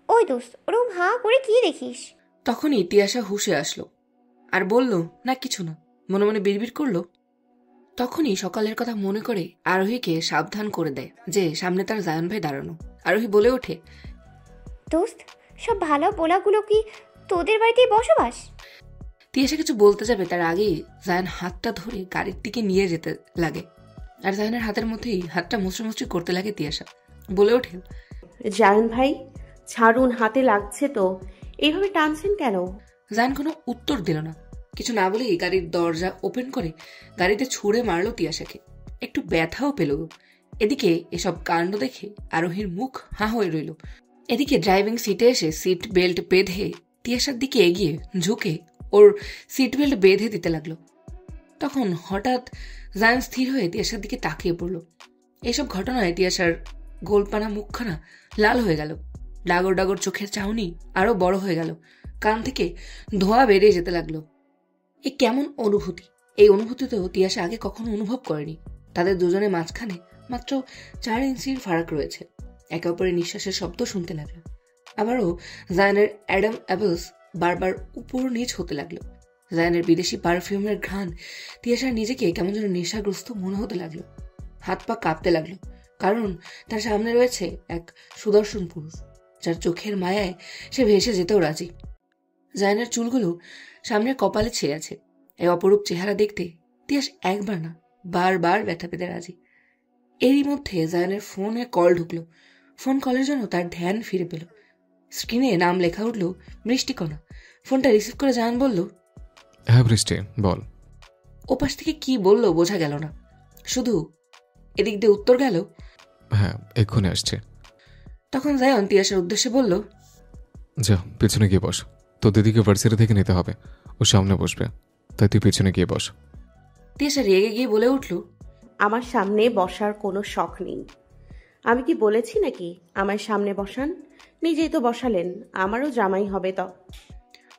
ওই দোস্ত, ওরকম হাঁ করে কি দেখিস? তখনই তিয়াশা হুঁশে আসলো আর বলল, না কিছু না, মনে মনে বিড়বিড় করলো। তখনই সকালের কথা মনে করে আরোহীকে সাবধান করে দেয় যে সামনে তার জায়ান ভাই দাঁড়ানো। আরোহী বলে ওঠে, দোস্ত, সব ভালো পোলাগুলো কি তোদের বাড়িতেই বসবাস? তিয়াশা কিছু বলতে যাবে তার আগেই জায়ান হাতটা ধরে গাড়ির দিকে নিয়ে যেতে লাগে। আর জায়ানের হাতের মধ্যেই হাতটা মুচড়ি করতে লাগে তিয়াশা। বলে ওঠে, জায়ান ভাই ছাড়ুন, হাতে লাগছে তো, এইভাবে টানছেন কেন? জায়ান কোনো উত্তর দিল না। কিছু না বলেই গাড়ির দরজা ওপেন করে গাড়িতে ছুঁড়ে মারল তিয়াশাকে। একটু ব্যথাও পেল। এদিকে এসব কাণ্ড দেখে আরোহীর মুখ হাঁ হয়ে রইল। এদিকে ড্রাইভিং সিটে এসে সিট বেল্ট বেঁধে তিয়াশার দিকে এগিয়ে ঝুঁকে ওর সিট বেল্ট বেঁধে দিতে লাগলো। তখন হঠাৎ জায়ান স্থির হয়ে তিয়াশার দিকে তাকিয়ে পড়ল। এইসব ঘটনায় তিয়াশার গোলপানা মুখখানা লাল হয়ে গেল। ডাগর ডাগর চোখের চাহনি আরো বড় হয়ে গেল। কান থেকে ধোঁয়া বেরিয়ে যেতে লাগলো। এ কেমন অনুভূতি! এই অনুভূতিতেও তিয়াশা আগে কখনো অনুভব করেনি। তাদের দুজনের মাঝখানে মাত্র 4 ইঞ্চির ফারাক রয়েছে। একে অপরের নিঃশ্বাসের শব্দ শুনতে লাগলো। আবারও জায়ানের অ্যাডাম অ্যাপলস বারবার উপর নিচ হতে লাগলো। জায়ানের বিদেশি পারফিউমের ঘ্রাণ তিয়াশার নিজেকে কেমন যেন নেশাগ্রস্ত মনে হতে লাগলো। হাত পা কাঁপতে লাগলো। কারণ তার সামনে রয়েছে এক সুদর্শন পুরুষ, যার চোখের মায়ায় সে ভেসে যেতেও রাজি। জায়ানের চুলগুলো সামনের কপালে ছেয়ে আছে। এই অপরূপ চেহারা দেখতে তিয়াস একবার না বারবার ব্যথা পেতে রাজি। এরই মধ্যে জায়ানের ফোনে কল ঢুকলো। ফোন কলের জন্য তার ধ্যান ফিরে পেল। স্ক্রিনে নাম লেখা উঠল বৃষ্টিকণা। ফোনটা রিসিভ করে জায়ান বলল, হ্যাঁ বৃষ্টি, বল। ওপাশ থেকে কি বলল বোঝা গেল না, শুধু এদিক দিয়ে উত্তর গেল, হ্যাঁ এক্ষুনি আসছে। তখন জায়ান তিয়াসের উদ্দেশ্যে বলল, যা পেছনে গিয়ে বস, তোর দিদিকে ভার্সিটি থেকে নিতে হবে, ও সামনে বসবে, তাই তুই পেছনে গিয়ে বস। তিয়াসা রেগে গিয়ে বলে উঠল, আমার সামনে বসার কোনো শখ নেই। আমি কি বলেছি নাকি আমার সামনে বসান? নিজেই তো বসালেন, আমারও জামাই হবে তো।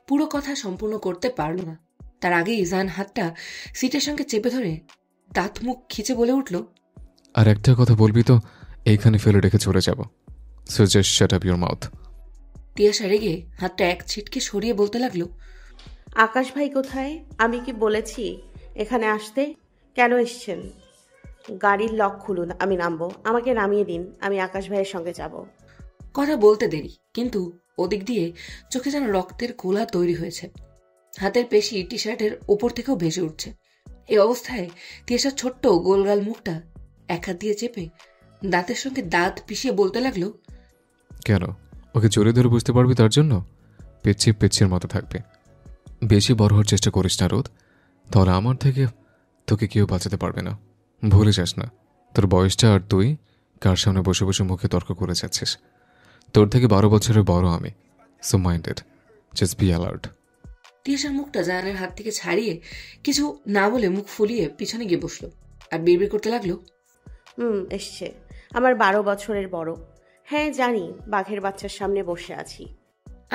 পুরো কথা সম্পূর্ণ করতে পারল না। তার আগেই জায়ান হাতটা সিটের সঙ্গে চেপে ধরে দাঁত মুখ খিচে বলে উঠল, আর একটা কথা বলবি তো এইখানে ফেলে রেখে চলে যাব। So just shut up your mouth. তিয়াসা রেগে হাতটা এক ছিটকে সরিয়ে বলতে লাগলো, আকাশ ভাই কোথায়? আমি কি বলেছি এখানে আসতে? কেন এসছেন? গাড়ির লক খুলুন, আমি নামবো। আমাকে নামিয়ে দিন, আমি আকাশ ভাইয়ের সঙ্গে যাব। কথা বলতে দেরি, কিন্তু ওদিক দিয়ে চোখে যেন রক্তের গোলা তৈরি হয়েছে। হাতের পেশি টি শার্টের ওপর থেকেও ভেসে উঠছে। এই অবস্থায় তিয়াসার ছোট্ট গোলগাল মুখটা এক হাত দিয়ে চেপে দাঁতের সঙ্গে দাঁত পিষিয়ে বলতে লাগলো, কেন ওকে জড়িয়ে ধরে বুঝতে পারবি তার জন্য? পেচ্ছি পেচ্ছির মতো থাকবে। বেশি বড় হওয়ার চেষ্টা করিস না রোদ, তাহলে আমার থেকে তোকে কেউ বাঁচাতে পারবে না। ভুলে যাস না তোর বয়সটা, আর তুই কার সামনে বসে বসে মুখে তর্ক করে যাচ্ছিস। তোর থেকে 12 বছরের বড় আমি, so minded, just be alert. তিয়াসার মুখটা জায়ানের হাত থেকে ছাড়িয়ে কিছু না বলে মুখ ফুলিয়ে পিছনে গিয়ে বসলো আর বিড়বিড় করতে লাগলো, এসছে আমার 12 বছরের বড়। হ্যাঁ জানি, বাঘের বাচ্চার সামনে বসে আছি।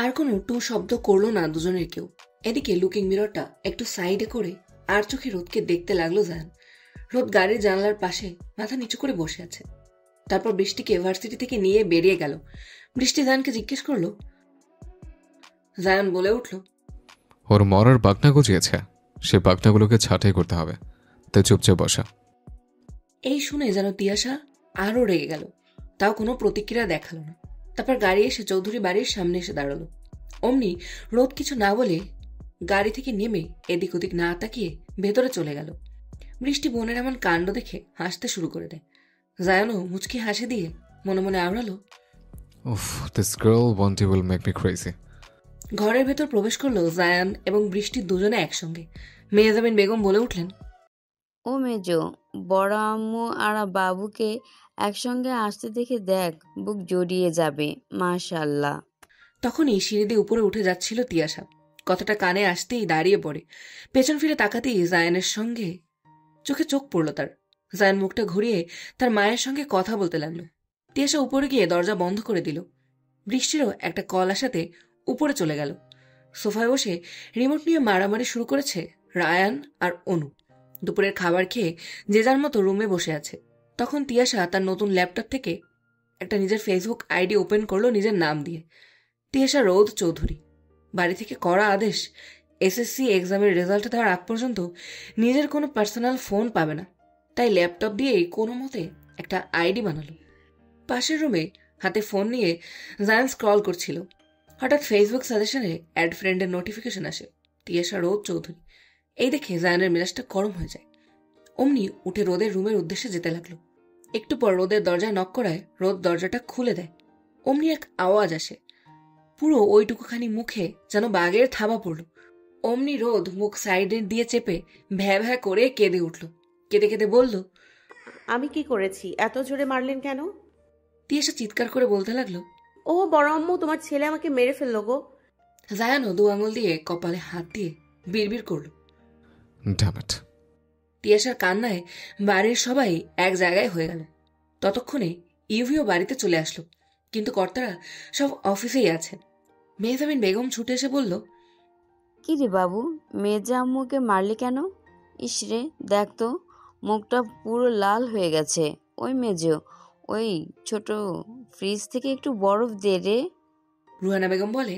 আর কোনো টু শব্দ করলো না দুজনের কেউ। এদিকে লুকিং মিররটা একটু সাইডে করে আর চোখে রোদকে দেখতে লাগলো জায়ান। রোদ গাড়ির জানলার পাশে মাথা নিচু করে বসে আছে। তারপর বৃষ্টিকে ভার্সিটি থেকে নিয়ে বেরিয়ে গেল। বৃষ্টি জায়ানকে জিজ্ঞেস করলো, জায়ান বলে উঠল, ওর মরার বাগনা গজিয়েছে, সে বাগনাগুলোকে ছাঁটাই করতে হবে, তাই চুপচাপ বসা। এই শুনে যেন তিয়াসা আরো রেগে গেল, তাও কোনো প্রতিক্রিয়া দেখালো না। তারপর গাড়ি এসে চৌধুরী বাড়ির সামনে এসে দাঁড়ালো। অমনি রোদ কিছু না বলে গাড়ি থেকে নেমে এদিক ওদিক না তাকিয়ে ভেতরে চলে গেল। বৃষ্টি বোনের এমন কাণ্ড দেখে হাসতে শুরু করে দেয়। জায়ানও মুচকি হাসি দিয়ে মনে মনে আওড়ালো, উফ, this girl one day will make me crazy. ঘরের ভেতর প্রবেশ করলো জায়ান এবং বৃষ্টি দুজনে একসঙ্গে। মেহজাবিন বেগম বলে উঠলেন, ও মেজো, বড় আম্মু আর বাবুকে একসঙ্গে আসতে দেখে দেখ, বুক জড়িয়ে যাবে। মাশাআল্লাহ। তখনই সিঁড়ি দিয়ে উপরে উঠে যাচ্ছিল তিয়াসা। কথাটা কানে আসতেই দাঁড়িয়ে পড়ে। পেছন ফিরে তাকাতেই জায়ানের সঙ্গে চোখে চোখ পড়ল তার। জায়ান মুখটা ঘুরিয়ে তার মায়ের সঙ্গে কথা বলতে লাগলো। তিয়াসা উপরে গিয়ে দরজা বন্ধ করে দিল। বৃষ্টিরও একটা কল আসাতে উপরে চলে গেল। সোফায় বসে রিমোট নিয়ে মারামারি শুরু করেছে রায়ান আর অনু। দুপুরের খাবার খেয়ে যে যার মতো রুমে বসে আছে। তখন তিয়াসা তার নতুন ল্যাপটপ থেকে একটা নিজের ফেসবুক আইডি ওপেন করলো নিজের নাম দিয়ে, তিয়াসা রোদ চৌধুরী। বাড়ি থেকে করা আদেশ, এসএসসি এক্সামের রেজাল্ট দেওয়ার আগ পর্যন্ত নিজের কোনো পার্সোনাল ফোন পাবে না। তাই ল্যাপটপ দিয়েই কোনো মতে একটা আইডি বানালো। পাশের রুমে হাতে ফোন নিয়ে জায়ান স্ক্রল করছিল। হঠাৎ ফেসবুক সাজেশনে অ্যাড ফ্রেন্ডের নোটিফিকেশন আসে, তিয়াসা রোদ চৌধুরী। এই দেখে জায়ানের মেজাজটা গরম হয়ে যায়। অমনি উঠে রোদের রুমের উদ্দেশ্যে যেতে লাগলো। একটু পর রোদের দরজায় নক করায় রোদ দরজাটা খুলে দেয়। অমনি এক আওয়াজ আসে, পুরো ওইটুকুখানি মুখে যেন বাঘের থাবা পড়ল। অমনি রোদ মুখ সাইডে দিয়ে চেপে ভ্যা ভ্যা করে কেঁদে উঠল। কেঁদে কেঁদে বলল, আমি কি করেছি? এত জোরে মারলেন কেন? তিয়াসা চিৎকার করে বলতে লাগলো, ও বড় আম্মু, তোমার ছেলে আমাকে মেরে ফেললো গো। জায়ানও 2 আঙুল দিয়ে কপালে হাত দিয়ে বিড়বিড় করল। Damn it. তিয়াসার কান্নায় বাড়ির সবাই এক জায়গায় হয়ে গেল। ততক্ষণে ইউভিও বাড়িতে চলে আসলো, কিন্তু কর্তারা সব অফিসেই আছে। মেহজাবিন বেগম ছুটে এসে বলল, কি রে বাবু, মেজা আম্মুকে মারলি কেন? ইসরে, দেখ তো, মুখটা পুরো লাল হয়ে গেছে। ওই মেজো, ওই ছোট ফ্রিজ থেকে একটু বরফ দে রে। রুহানা বেগম বলে,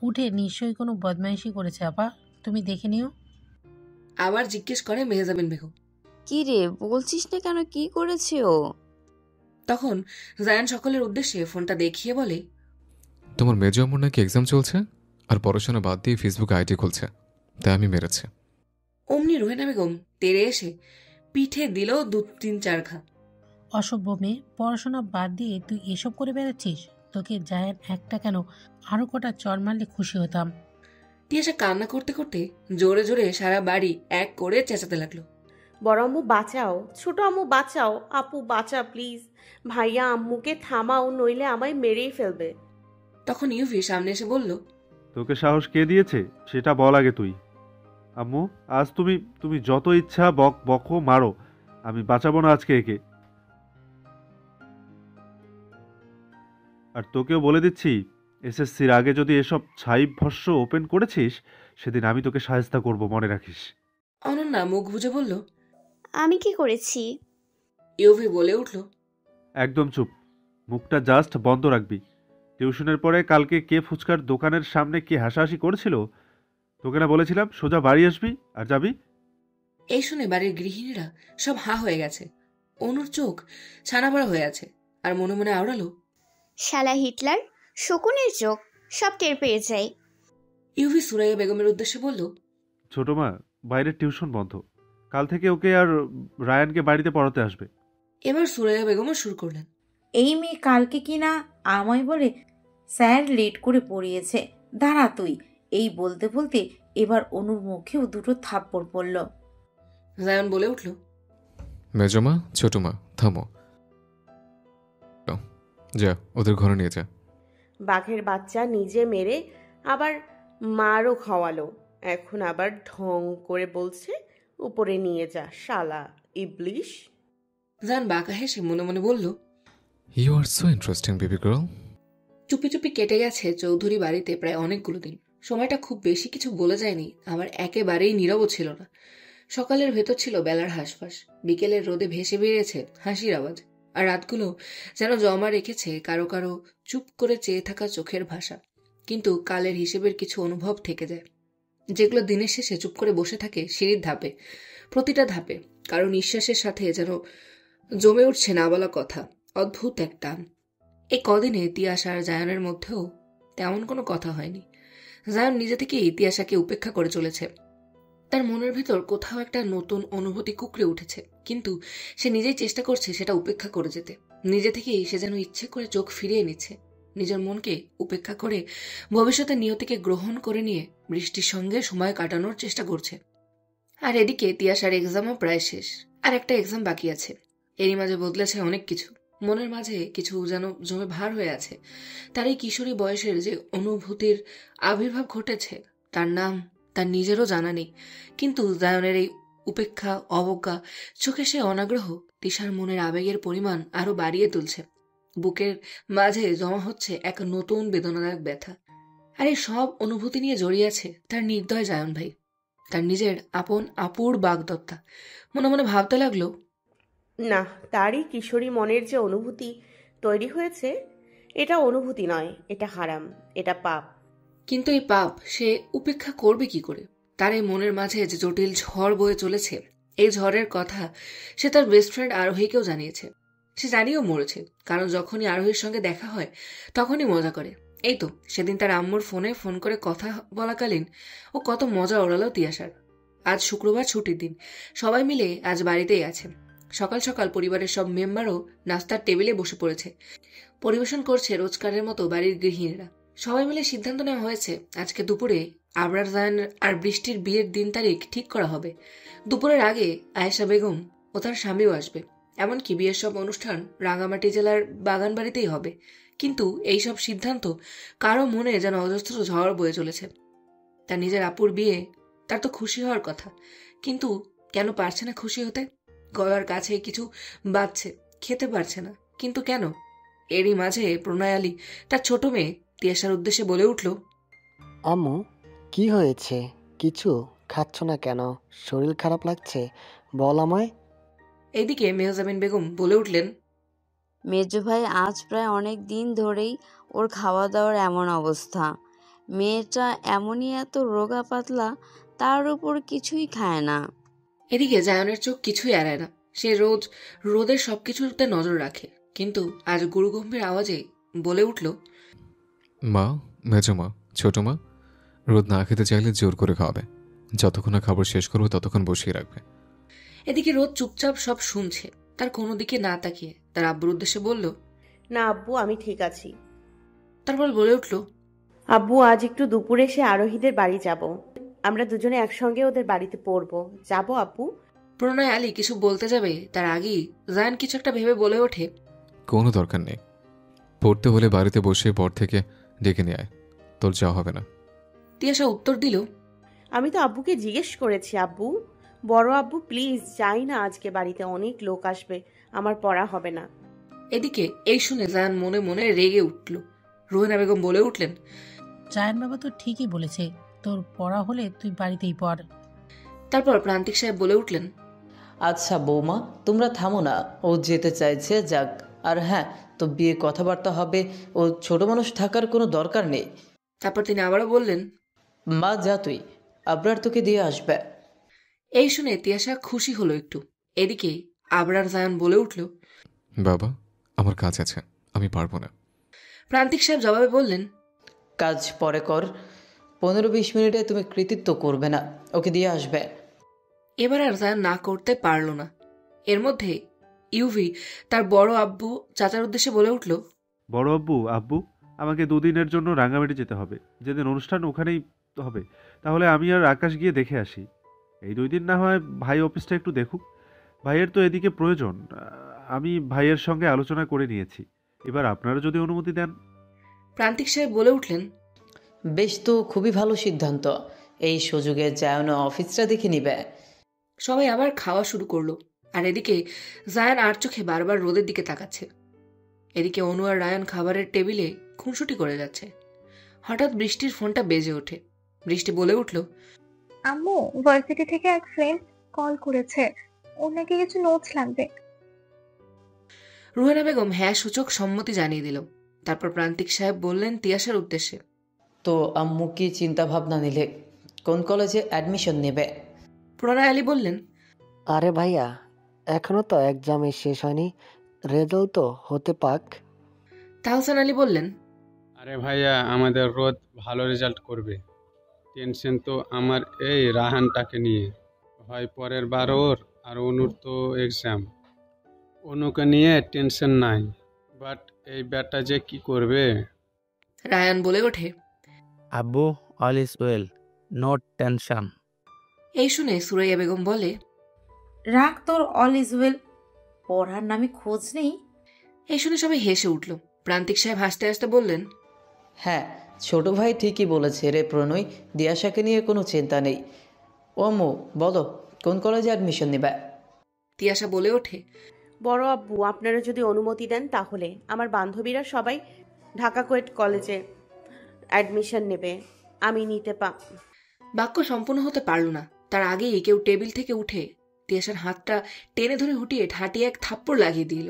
উঠে নিশ্চয়ই কোনো বদমাইশি করেছে আপা, তুমি দেখে নিও। আবার জিজ্ঞেস করে মেহজাবিন বেগম, কি রে বলছিস না কেন, কি করেছে ও? তখন জায়ান সকলের উদ্দেশ্যে ফোনটা দেখিয়ে বলে, তোমার মেজো আম্মুর নাকি এক্সাম চলছে আর পড়াশোনা বাদ দিয়ে ফেসবুকে আইডি খুলছে, তাই আমি মেরেছি। অমনি রুহেনা বেগম তেড়ে এসে পিঠে দিল 2-3-4 ঘা। অসভ্য মেয়ে, পড়াশোনা বাদ দিয়ে তুই এসব করে বেড়াচ্ছিস? তোকে জায়ান একটা কেন, আরো কটা চড় মারলে খুশি হতাম। তিয়াশা কান্না করতে করতে জোরে জোরে সারা বাড়ি এক করে চেঁচাতে লাগলো, বড় আম্মু বাঁচাও, ছোট আম্মু বাঁচাও, আপু বাঁচা প্লিজ, ভাইয়া আম্মুকে থামাও, নইলে আমায় মেরেই ফেলবে। তখন ইউভি সামনে এসে বলল, তোকে সাহস কে দিয়েছে সেটা বল আগে তুই। আম্মু, আজ তুমি যত ইচ্ছা বকো মারো, আমি বাঁচাবো না আজকে একে। আর তোকেও বলে দিচ্ছি, এসএসসির আগে যদি এসব ছাইপ ভস্য ওপেন করেছিস, সেদিন আমি তোকে সাহায্য করব, মনে রাখিস। অনন্যা মুখ বুজে বলল, আমি কি করেছি? ইউভি বলে উঠল, একদম চুপ, মুখটা জাস্ট বন্ধ রাখবি। টিউশনের পরে কালকে কে ফুচকার দোকানের সামনে কে হাসাহাসি করেছিল, তোকে না বলেছিলাম সোজা বাড়ি আসবি আর যাবি? এই শুনে বাড়ির গৃহিণীরা সব হা হয়ে গেছে। অনুর চোখ ছানাবড়া হয়ে আছে আর মনে মনে আওড়ালো, শালা হিটলার, শকুনের চোখ, সব টের পেয়ে যায়। ইউভি সুরাইয়া বেগমের উদ্দেশ্যে বলল, ছোট মা, বাইরের টিউশন বন্ধ, কাল থেকে ওকে আর রায়ানকে বাড়িতে পড়াতে আসবে। এবার সুরাইয়া বেগমও শুরু করলেন, এই মেয়ে কালকে কিনা আমায় বলে স্যার লেট করে পড়িয়েছে, দাঁড়া তুই। এই বলতে বলতে এবার অনুর মুখেও 2টো থাপ্পড় পড়ল। জায়ান বলে উঠল, মেজো মা, ছোট মা, থামো, যা ওদের ঘরে নিয়ে যা। বাঘের বাচ্চা নিজে মেরে আবার মারও খাওয়ালো, এখন আবার ঢং করে বলছে উপরে নিয়ে যা, শালা ইবলিশ। জায়ান বাঁকা হেসে মনে মনে বলল, you are so interesting baby girl. চুপি চুপি কেটে গেছে চৌধুরী বাড়িতে প্রায় অনেকগুলো দিন। সময়টা খুব বেশি কিছু বলে যায়নি, আবার একেবারেই নীরবও ছিল না। সকালের ভেতর ছিল বেলার হাঁসফাঁস, বিকেলের রোদে ভেসে বেরিয়েছে হাসির আওয়াজ, আর রাতগুলো যেন জমা রেখেছে কারো কারো চুপ করে চেয়ে থাকা চোখের ভাষা। কিন্তু কালের হিসেবের কিছু অনুভব থেকে যায়, যেগুলো দিনের শেষে চুপ করে বসে থাকে সিঁড়ির ধাপে, প্রতিটা ধাপে কারো নিঃশ্বাসের সাথে যেন জমে উঠছে না বলা কথা, অদ্ভুত এক টান। এই কদিনে তিয়াশা আর জায়ানের মধ্যেও তেমন কোনো কথা হয়নি। জায়ান নিজে থেকেই তিয়াশাকে উপেক্ষা করে চলেছে। তার মনের ভিতর কোথাও একটা নতুন অনুভূতি কুকড়ে উঠেছে, কিন্তু সে নিজেই চেষ্টা করছে সেটা উপেক্ষা করে যেতে। নিজে থেকেই সে যেন ইচ্ছে করে চোখ ফিরিয়ে নিচ্ছে, নিজের মনকে উপেক্ষা করে ভবিষ্যতের নিয়তিকে গ্রহণ করে নিয়ে বৃষ্টির সঙ্গে সময় কাটানোর চেষ্টা করছে। আর এদিকে তিয়াশার এক্সামও প্রায় শেষ, আর একটা এক্সাম বাকি আছে। এরই মাঝে বদলেছে অনেক কিছু, মনের মাঝে কিছু যেন জমে ভার হয়ে আছে। তার এই কিশোরী বয়সের যে অনুভূতির আবির্ভাব ঘটেছে, তার নাম তার নিজেরও জানা নেই। কিন্তু জায়নের এই উপেক্ষা, অবজ্ঞা, চোখে সে অনাগ্রহ তিশার মনের আবেগের পরিমাণ আরো বাড়িয়ে তুলছে। বুকের মাঝে জমা হচ্ছে এক নতুন বেদনাদায়ক ব্যথা। আর এই সব অনুভূতি নিয়ে জড়িয়ে আছে তার নির্দয় জায়ন ভাই, তার নিজের আপন আপুর বাগদত্তা। মনে মনে ভাবতে লাগলো, না, তারই কিশোরী মনের যে অনুভূতি তৈরি হয়েছে, এটা অনুভূতি নয়, এটা হারাম, এটা পাপ। কিন্তু এই পাপ সে উপেক্ষা করবে কি করে? তার এই মনের মাঝে যে জটিল ঝড় বয়ে চলেছে, এই ঝড়ের কথা সে তার বেস্ট ফ্রেন্ড আরোহীকেও জানিয়েছে। সে জানিয়েও মরেছে, কারণ যখনই আরোহীর সঙ্গে দেখা হয় তখনই মজা করে। এই তো সেদিন তার আম্মুর ফোন করে কথা বলাকালীন ও কত মজা ওড়ালো তিয়াশার। আজ শুক্রবার, ছুটির দিন, সবাই মিলে আজ বাড়িতেই আছে। সকাল সকাল পরিবারের সব মেম্বারও নাস্তার টেবিলে বসে পড়েছে। পরিবেশন করছে রোজকারের মতো বাড়ির গৃহিণীরা। সবাই মিলে সিদ্ধান্ত নেওয়া হয়েছে আজকে দুপুরে আবরার জায়ান আর বৃষ্টির বিয়ের দিন তারিখ ঠিক করা হবে। দুপুরের আগে আয়েশা বেগম ও তার স্বামীও আসবে। এমনকি বিয়ের সব অনুষ্ঠান রাঙামাটি জেলার বাগান বাড়িতেই হবে। কিন্তু এইসব সিদ্ধান্ত কারো মনে যেন অজস্র ঝড় বয়ে চলেছে। তার নিজের আপুর বিয়ে, তার তো খুশি হওয়ার কথা, কিন্তু কেন পারছে না খুশি হতে? গলার কাছে কিছু বাজছে, খেতে পারছে না, কিন্তু কেন? এরই মাঝে প্রণয়ালী তার ছোট মেয়ে তিয়াশার উদ্দেশ্যে বলে উঠল, আম্মু, কি হয়েছে? কিছু খাচ্ছ না কেন? শরীর খারাপ লাগছে? বল আমায়। এদিকে মেহজাবিন বেগম বলে উঠলেন, মেজো ভাই আজ প্রায় অনেক দিন ধরেই ওর খাওয়া দাওয়ার এমন অবস্থা। মেয়েটা এমনই এত রোগা পাতলা, তার উপর কিছুই খায় না। এদিকে জায়নের চোখ কিছুই এড়ায় না। সে রোজ রোদের সবকিছুতে নজর রাখে, কিন্তু আজ গুরুগম্ভীর আওয়াজে বলে উঠল, মা, মেজো মা, ছোট মা, রোদ না খেতে চাইলে জোর করে খাওয়াবে। যতক্ষণ না খাবার শেষ করবো ততক্ষণ বসিয়ে রাখবে। এদিকে রোদ চুপচাপ সব শুনছে। তার কোনো দিকে না তাকিয়ে তার আব্বুর উদ্দেশ্যে বলল, না আব্বু, আমি ঠিক আছি। তারপর বলে উঠল, আব্বু, আজ একটু দুপুরে সে আরোহীদের বাড়ি যাব। আমরা দুজনে একসঙ্গে ওদের বাড়িতে পড়বো। যাবো আব্বু? প্রণয় আলী কিছু বলতে যাবে তার আগেই জায়ান কিছু একটা ভেবে বলে ওঠে, কোনো দরকার নেই। পড়তে হলে বাড়িতে বসে পর থেকে ডেকে নিয়ে আয়, তোর যাওয়া হবে না। তিয়াশা উত্তর দিল, আমি তো আব্বুকে জিজ্ঞেস করেছি আব্বু। বড় আব্বু প্লিজ যাই না, আজকে বাড়িতে অনেক লোক আসবে, আমার পড়া হবে না। এদিকে এই শুনে জায়ান মনে মনে রেগে উঠল। রোহেনা বেগম বলে উঠলেন, জায়ান বাবা তো ঠিকই বলেছে, তোর পড়া হলে তুই বাড়িতেই পড়। তারপর প্রান্তিক সাহেব বলে উঠলেন, আচ্ছা বৌমা, তোমরা থামো না, ও যেতে চাইছে যাক। আর হ্যাঁ, তো বিয়ে কথাবার্তা হবে, ও ছোট মানুষ থাকার কোনো দরকার নেই। তারপর তিনি আবারও বললেন, মা যা তুই, আবরার তোকে দিয়ে আসবে। এই শুনে তিয়াশা খুশি হলো একটু। এদিকে আবরার জায়ান বলে উঠল, বাবা, আমার কাজ আছে, আমি পারবো না। প্রান্তিক সাহেব জবাবে বললেন, কাজ পরে কর, 15-20 মিনিটে তুমি কৃতিত্ব করবে না, ওকে দিয়ে আসবে। এবার আর জায়ান না করতে পারল না। এর মধ্যে ইউভি তার বড় আব্বু চাচার উদ্দেশ্যে বলে উঠল, বড় আব্বু, আব্বু, আমাকে 2 দিনের জন্য রাঙামাটি যেতে হবে। যেদিন অনুষ্ঠান ওখানেই হবে, তাহলে আমি আর আকাশ গিয়ে দেখে আসি। এই 2 দিন না হয় ভাই অফিসটা একটু দেখুক। ভাইয়ের তো এদিকে প্রয়োজন। আমি ভাইয়ের সঙ্গে আলোচনা করে নিয়েছি, এবার আপনারা যদি অনুমতি দেন। প্রান্তিক সাহেব বলে উঠলেন, বেশ, তো খুবই ভালো সিদ্ধান্ত। এই সুযোগে জায়ান অফিসটা দেখে নিবে। সবাই আবার খাওয়া শুরু করলো। আর এদিকে জায়ান আর চোখে বারবার রোদের দিকে তাকাচ্ছে। এদিকে অনু আর রায়ান খাবারের টেবিলে খুনসুটি করে যাচ্ছে। হঠাৎ বৃষ্টির ফোনটা বেজে ওঠে। বৃষ্টি বলে উঠল, আম্মু, ভার্সিটি থেকে এক ফ্রেন্ড কল করেছে, ওর নাকি কিছু নোটস লাগবে। রুহেনা বেগম হ্যাঁ সূচক সম্মতি জানিয়ে দিল। তারপর প্রান্তিক সাহেব বললেন তিয়াশার উদ্দেশ্যে, তো আম্মু কি চিন্তা ভাবনা নিলে, কোন কলেজে অ্যাডমিশন নেবে? প্রণয় আলী বললেন, আরে ভাইয়া, এখনো তো এক্সামই শেষ হয়নি, রেজাল্ট তো হতে পাক। তাহসান আলী বললেন, আরে ভাইয়া, আমাদের রোদ ভালো রেজাল্ট করবে। টেনশন তো আমার এই রাহানটাকে নিয়ে। হয় পরের বার ওর, আর অনুর তো এক্সাম। অনুকে নিয়ে টেনশন নাই, বাট এই ব্যাটা যে কি করবে। রায়ান বলে ওঠে, আব্বু, all is well, no tension. এই শুনে সুরাইয়া বেগম বলে, রাখ তোর অল ইজ ওয়েল, পড়ার নামে খোঁজ নেই। এই শুনে সবাই হেসে উঠল। প্রান্তিক সাহেব হাসতে হাসতে বললেন, হ্যাঁ, ছোট ভাই ঠিকই বলেছে রে প্রণয়, দিয়াশাকে নিয়ে কোনো চিন্তা নেই। ও আম্মু বলো, কোন কলেজে অ্যাডমিশন নেবে? তিয়াশা বলে ওঠে, বড় আব্বু, আপনারা যদি অনুমতি দেন তাহলে আমার বান্ধবীরা সবাই ঢাকা কুয়েট কলেজে অ্যাডমিশন নেবে, আমি নিতে বাক্য সম্পূর্ণ হতে পারল না। তার আগেই কেউ টেবিল থেকে উঠে তিয়াশার হাতটা টেনে ধরে হুটিয়ে ঠাটিয়ে এক থাপ্পড় লাগিয়ে দিল।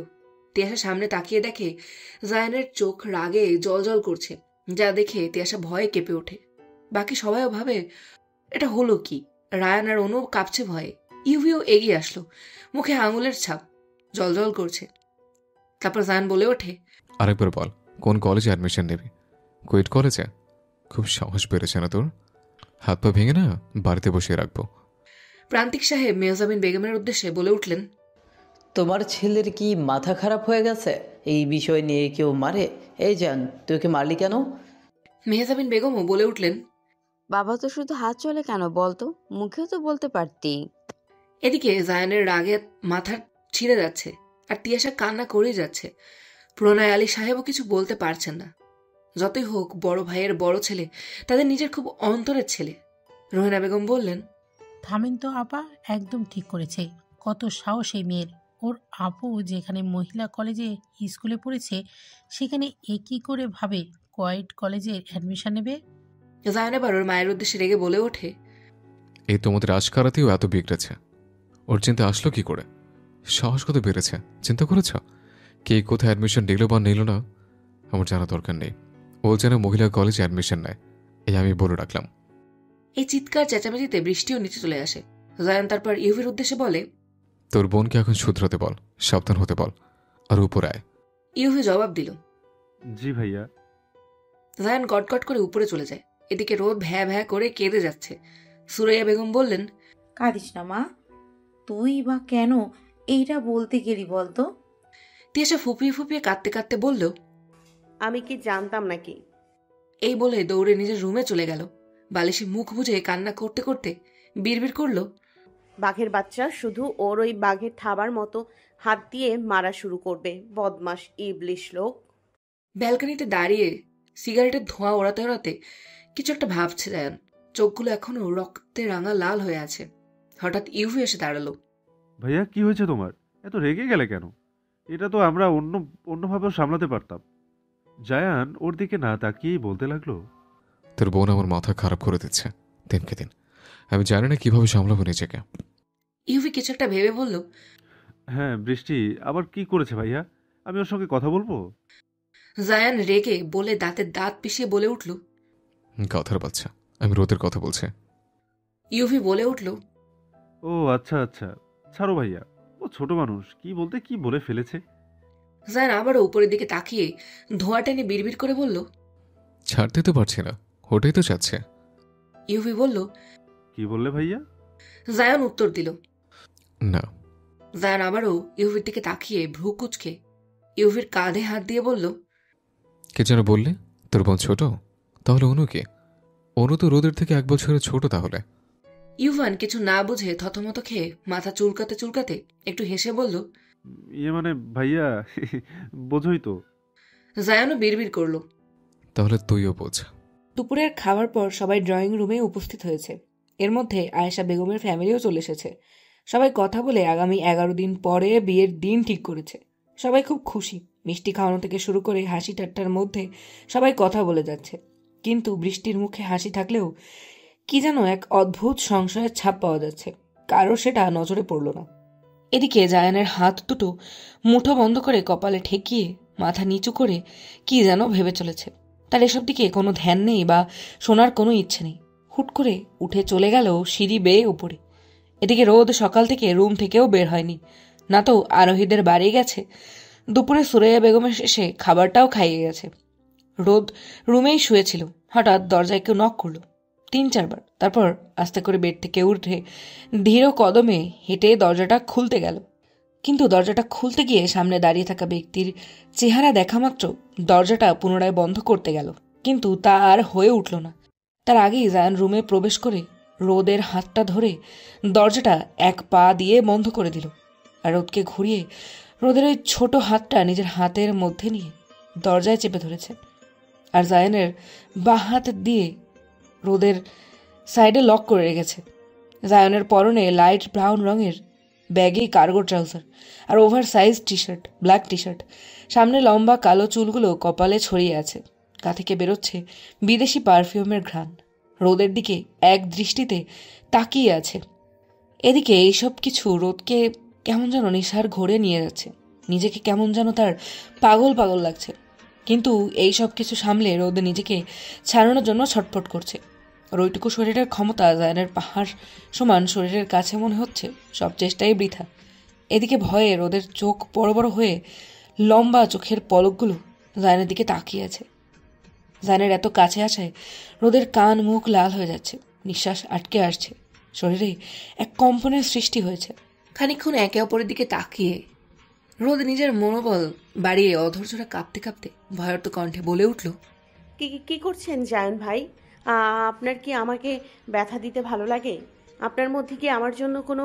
তিয়াশা সামনে তাকিয়ে দেখে জায়ানের চোখ রাগে জল করছে, যা দেখে তিয়াশা ভয়ে কেঁপে ওঠে। বাকি সবাইও ভাবে এটা হলো কি। রায়ান আর অনু কাঁপছে ভয়ে। ইউভিও এগিয়ে আসলো, মুখে আঙুলের ছাপ, জল করছে। তারপর জায়ান বলে ওঠে, আরেকবার বল, কোন কলেজে অ্যাডমিশন নেবি? কুয়েট কলেজে? খুব সাহস বেড়েছে না তোর? হাত পা ভেঙে না বাড়িতে বসিয়ে রাখবো। প্রান্তিক সাহেব মেহজাবিন বেগমের উদ্দেশ্যে বলে উঠলেন, তোমার ছেলের কি মাথা খারাপ হয়ে গেছে? এই বিষয় নিয়ে কেউ মারে? এই জান, তুই ওকে মারলি কেন? মেহজাবিন বেগমও বলে উঠলেন, বাবা তো শুধু হাত চলে কেন বলতো, মুখেও তো বলতে পারতি। এদিকে জায়ানের রাগে মাথা ছিঁড়ে যাচ্ছে আর তিয়াশা কান্না করে যাচ্ছে। প্রণয় আলী সাহেবও কিছু বলতে পারছেন না। যতই হোক বড় ভাইয়ের বড় ছেলে, তাদের নিজের খুব অন্তরের ছেলে। রোহেনা বেগম বললেন, থামেন তো আপা, একদম ঠিক করেছে। কত সাহস এই মেয়ের। ওর আপু যেখানে মহিলা কলেজে স্কুলে পড়েছে, সেখানে একই করে ভাবে কোয়েট কলেজে অ্যাডমিশন নেবে। জায়ান এবার ওর মায়ের উদ্দেশ্যে রেগে বলে ওঠে, এই তোমাদের আশকারাতেও এত বিগড়েছে, ওর চিন্তা আসলো কি করে? সাহস কত বেড়েছে, চিন্তা করেছ? কে কোথায় অ্যাডমিশন নিল বা নিল না আমার জানা দরকার নেই। ও যেন মহিলা কলেজে অ্যাডমিশন নেয়, এই আমি বলে রাখলাম। এই চিৎকার চেঁচামেচিতে বৃষ্টিও নিচে চলে আসে। জায়ান তারপর ইউভির উদ্দেশ্যে বলে, তোর বোনকে এখন শুধরাতে বল, সাবধান হতে বল, আর উপরে আয়। ইউভি জবাব দিল, জি ভাইয়া। জায়ান গটগট করে উপরে চলে যায়। এদিকে রোদ ভ্যা ভ্যা করে কেঁদে যাচ্ছে। সুরাইয়া বেগম বললেন, কাঁদিস না মা, তুই বা কেন এইটা বলতে গেলি বলতো? তিয়াশা ফুপিয়ে ফুপিয়ে কাঁদতে কাঁদতে বলল, আমি কি জানতাম নাকি? এই বলে দৌড়ে নিজের রুমে চলে গেল। বালিশে মুখ বুঝে কান্না করতে করতে বিড়বিড় করল, বাঘের বাচ্চা শুধু ওর ওই বাঘের থাবার মতো হাত দিয়ে মারা শুরু করবে, বদমাস ইবলিশ লোক। ব্যালকনিতে দাঁড়িয়ে সিগারেটের ধোঁয়া ওড়াতে ওড়াতে কিছু একটা ভাবছে জায়ান। চোখগুলো এখনো রক্তে রাঙা লাল হয়ে আছে। হঠাৎ ইউভি এসে দাঁড়ালো। ভাইয়া কি হয়েছে তোমার? এত রেগে গেলে কেন? এটা তো আমরা অন্যভাবেও সামলাতে পারতাম। জায়ান ওর দিকে না তাকিয়েই বলতে লাগলো, তোর বোন আমার মাথা খারাপ করে দিচ্ছে দিনকে দিন। আমি জানি না কিভাবে সামলাবো নিজেকে। ইউভি কিছু একটা ভেবে বলল, হ্যাঁ বৃষ্টি আবার কি করেছে ভাইয়া? আমি ওর সঙ্গে কথা বলবো? জায়ান রেগে বলে দাঁতের দাঁত পিষিয়ে বলে উঠল, কথার বাচ্চা, আমি রোদের কথা বলছি। ইউভি বলে উঠল, ও আচ্ছা আচ্ছা, ছাড়ো ভাইয়া, ও ছোট মানুষ, কি বলতে কি বলে ফেলেছে। জায়ান আবারও উপরের দিকে তাকিয়ে ধোঁয়া টেনে বিড়বিড় করে বলল, ছাড়তে তো পারছি না, ওটাই তো চাচ্ছে। ইউভি বলল, কি বললে ভাইয়া? জায়ান উত্তর দিল, না। জায়ান আবারও ইউভির দিকে তাকিয়ে ভ্রু কুচকে ইউভির কাঁধে হাত দিয়ে বলল, কে যেন বললে তোর বোন ছোট? তাহলে অনু কে? অনু তো রোদের থেকে 1 বছরের ছোট। তাহলে ইউভান কিছু না বুঝে থতমত খেয়ে মাথা চুলকাতে চুলকাতে একটু হেসে বলল, ইয়ে মানে ভাইয়া বোঝই তো। জায়ানও বিড়বিড় করল, তাহলে তুইও বোঝ। দুপুরের খাবার পর সবাই ড্রয়িং রুমে উপস্থিত হয়েছে। এর মধ্যে আয়েশা বেগমের ফ্যামিলিও চলে এসেছে। সবাই কথা বলে আগামী 11 দিন পরে বিয়ের দিন ঠিক করেছে। সবাই খুব খুশি। মিষ্টি খাওয়ানো থেকে শুরু করে হাসি ঠাট্টার মধ্যে সবাই কথা বলে যাচ্ছে। কিন্তু বৃষ্টির মুখে হাসি থাকলেও কি যেন এক অদ্ভুত সংশয়ের ছাপ পাওয়া যাচ্ছে। কারো সেটা নজরে পড়ল না। এদিকে জায়ানের হাত দুটো মুঠো বন্ধ করে কপালে ঠেকিয়ে মাথা নিচু করে কি যেন ভেবে চলেছে। তার এসব দিকে কোনো ধ্যান নেই বা শোনার কোনো ইচ্ছে নেই। হুট করে উঠে চলে গেল সিঁড়ি বেয়ে উপরে। এদিকে রোদ সকাল থেকে রুম থেকেও বের হয়নি, না তো আরোহীদের বাড়ি গেছে। দুপুরে সুরাইয়া বেগমের শেষে খাবারটাও খাইয়ে গেছে। রোদ রুমেই শুয়েছিল। হঠাৎ দরজায় কেউ নক করলো 3-4 বার। তারপর আস্তে করে বেড থেকে উঠে ধীর কদমে হেঁটে দরজাটা খুলতে গেল। কিন্তু দরজাটা খুলতে গিয়ে সামনে দাঁড়িয়ে থাকা ব্যক্তির চেহারা দেখা মাত্র দরজাটা পুনরায় বন্ধ করতে গেল, কিন্তু তা আর হয়ে উঠল না। তার আগেই জায়ান রুমে প্রবেশ করে রোদের হাতটা ধরে দরজাটা 1 পা দিয়ে বন্ধ করে দিল। আর রোদকে ঘুরিয়ে রোদের ওই ছোট হাতটা নিজের হাতের মধ্যে নিয়ে দরজায় চেপে ধরেছে। আর জায়ানের বাঁ হাত দিয়ে রোদের সাইডে লক করে রেখেছে। জায়ানের পরনে লাইট ব্রাউন রঙের ব্যাগি কার্গো ট্রাউজার আর over size T-shirt, black T-shirt. সামনে লম্বা কালো চুলগুলো কপালে ছড়িয়ে আছে। গা থেকে বেরোচ্ছে বিদেশি পারফিউমের ঘ্রাণ। রোদের দিকে এক দৃষ্টিতে তাকিয়ে আছে। এদিকে এইসব কিছু রোদকে কেমন যেন নেশার ঘোরে নিয়ে যাচ্ছে। নিজেকে কেমন যেন তার পাগল পাগল লাগছে। কিন্তু এই সব কিছু সামলে রোদ নিজেকে ছাড়ানোর জন্য ছটফট করছে। আর ওইটুকু শরীরের ক্ষমতা জায়ানের পাহাড় সমান শরীরের কাছে মনে হচ্ছে সব চেষ্টাই বৃথা। এদিকে ভয়ে রোদের চোখ বড় বড় হয়ে লম্বা চোখের পলকগুলো জায়ানের দিকে তাকিয়ে আছে। জায়ানের এত কাছে আসায় রোদের কান মুখ লাল হয়ে যাচ্ছে, নিঃশ্বাস আটকে আসছে, শরীরে এক কম্পনের সৃষ্টি হয়েছে। খানিকক্ষণ একে অপরের দিকে তাকিয়ে রোদ নিজের মনোবল বাড়িয়ে অধৈর্যরা কাঁপতে কাঁপতে ভয়ার্ত কণ্ঠে বলে উঠল, কি করছেন জায়ান ভাই? আপনার কি আমাকে ব্যথা দিতে ভালো লাগে? আপনার মধ্যে কি আমার জন্য কোনো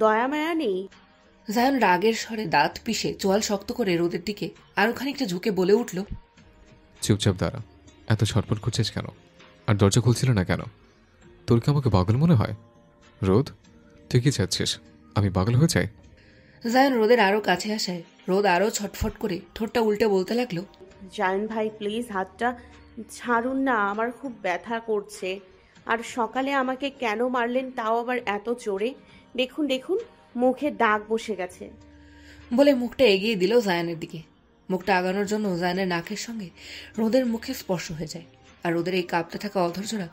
দয়া মায়া নেই? জায়ান রাগের স্বরে দাঁত পিষে চোয়াল শক্ত করে রোদের দিকে আরো খানিকটা ঝুঁকে বলে উঠল, চুপচাপ দাঁড়া। এত ছটফট করছিস কেন? আর দরজা খুলছিল না কেন? তোর কি আমাকে পাগল মনে হয়? রোদ, তুই কি চাচ্ছিস আমি পাগল হয়ে যাই? জায়ান রোদের আরো কাছে আসায় রোদ আরো ছটফট করে ঠোঁটটা উল্টে বলতে লাগলো, জায়ান ভাই প্লিজ হাতটা ছাড়ুন না, আমার খুব ব্যথা করছে। আর সকালে আমাকে কেন মারলেন তাও আবার এত জোরে? দেখুন দেখুন মুখে দাগ বসে গেছে। বলে মুখটা এগিয়ে দিল জায়ানের দিকে। মুখটা আগানোর জন্য জায়ানের নাকের সঙ্গে রোদের মুখে স্পর্শ হয়ে যায়। আর রোদের এই কাঁপতে থাকা অধৈর্যরা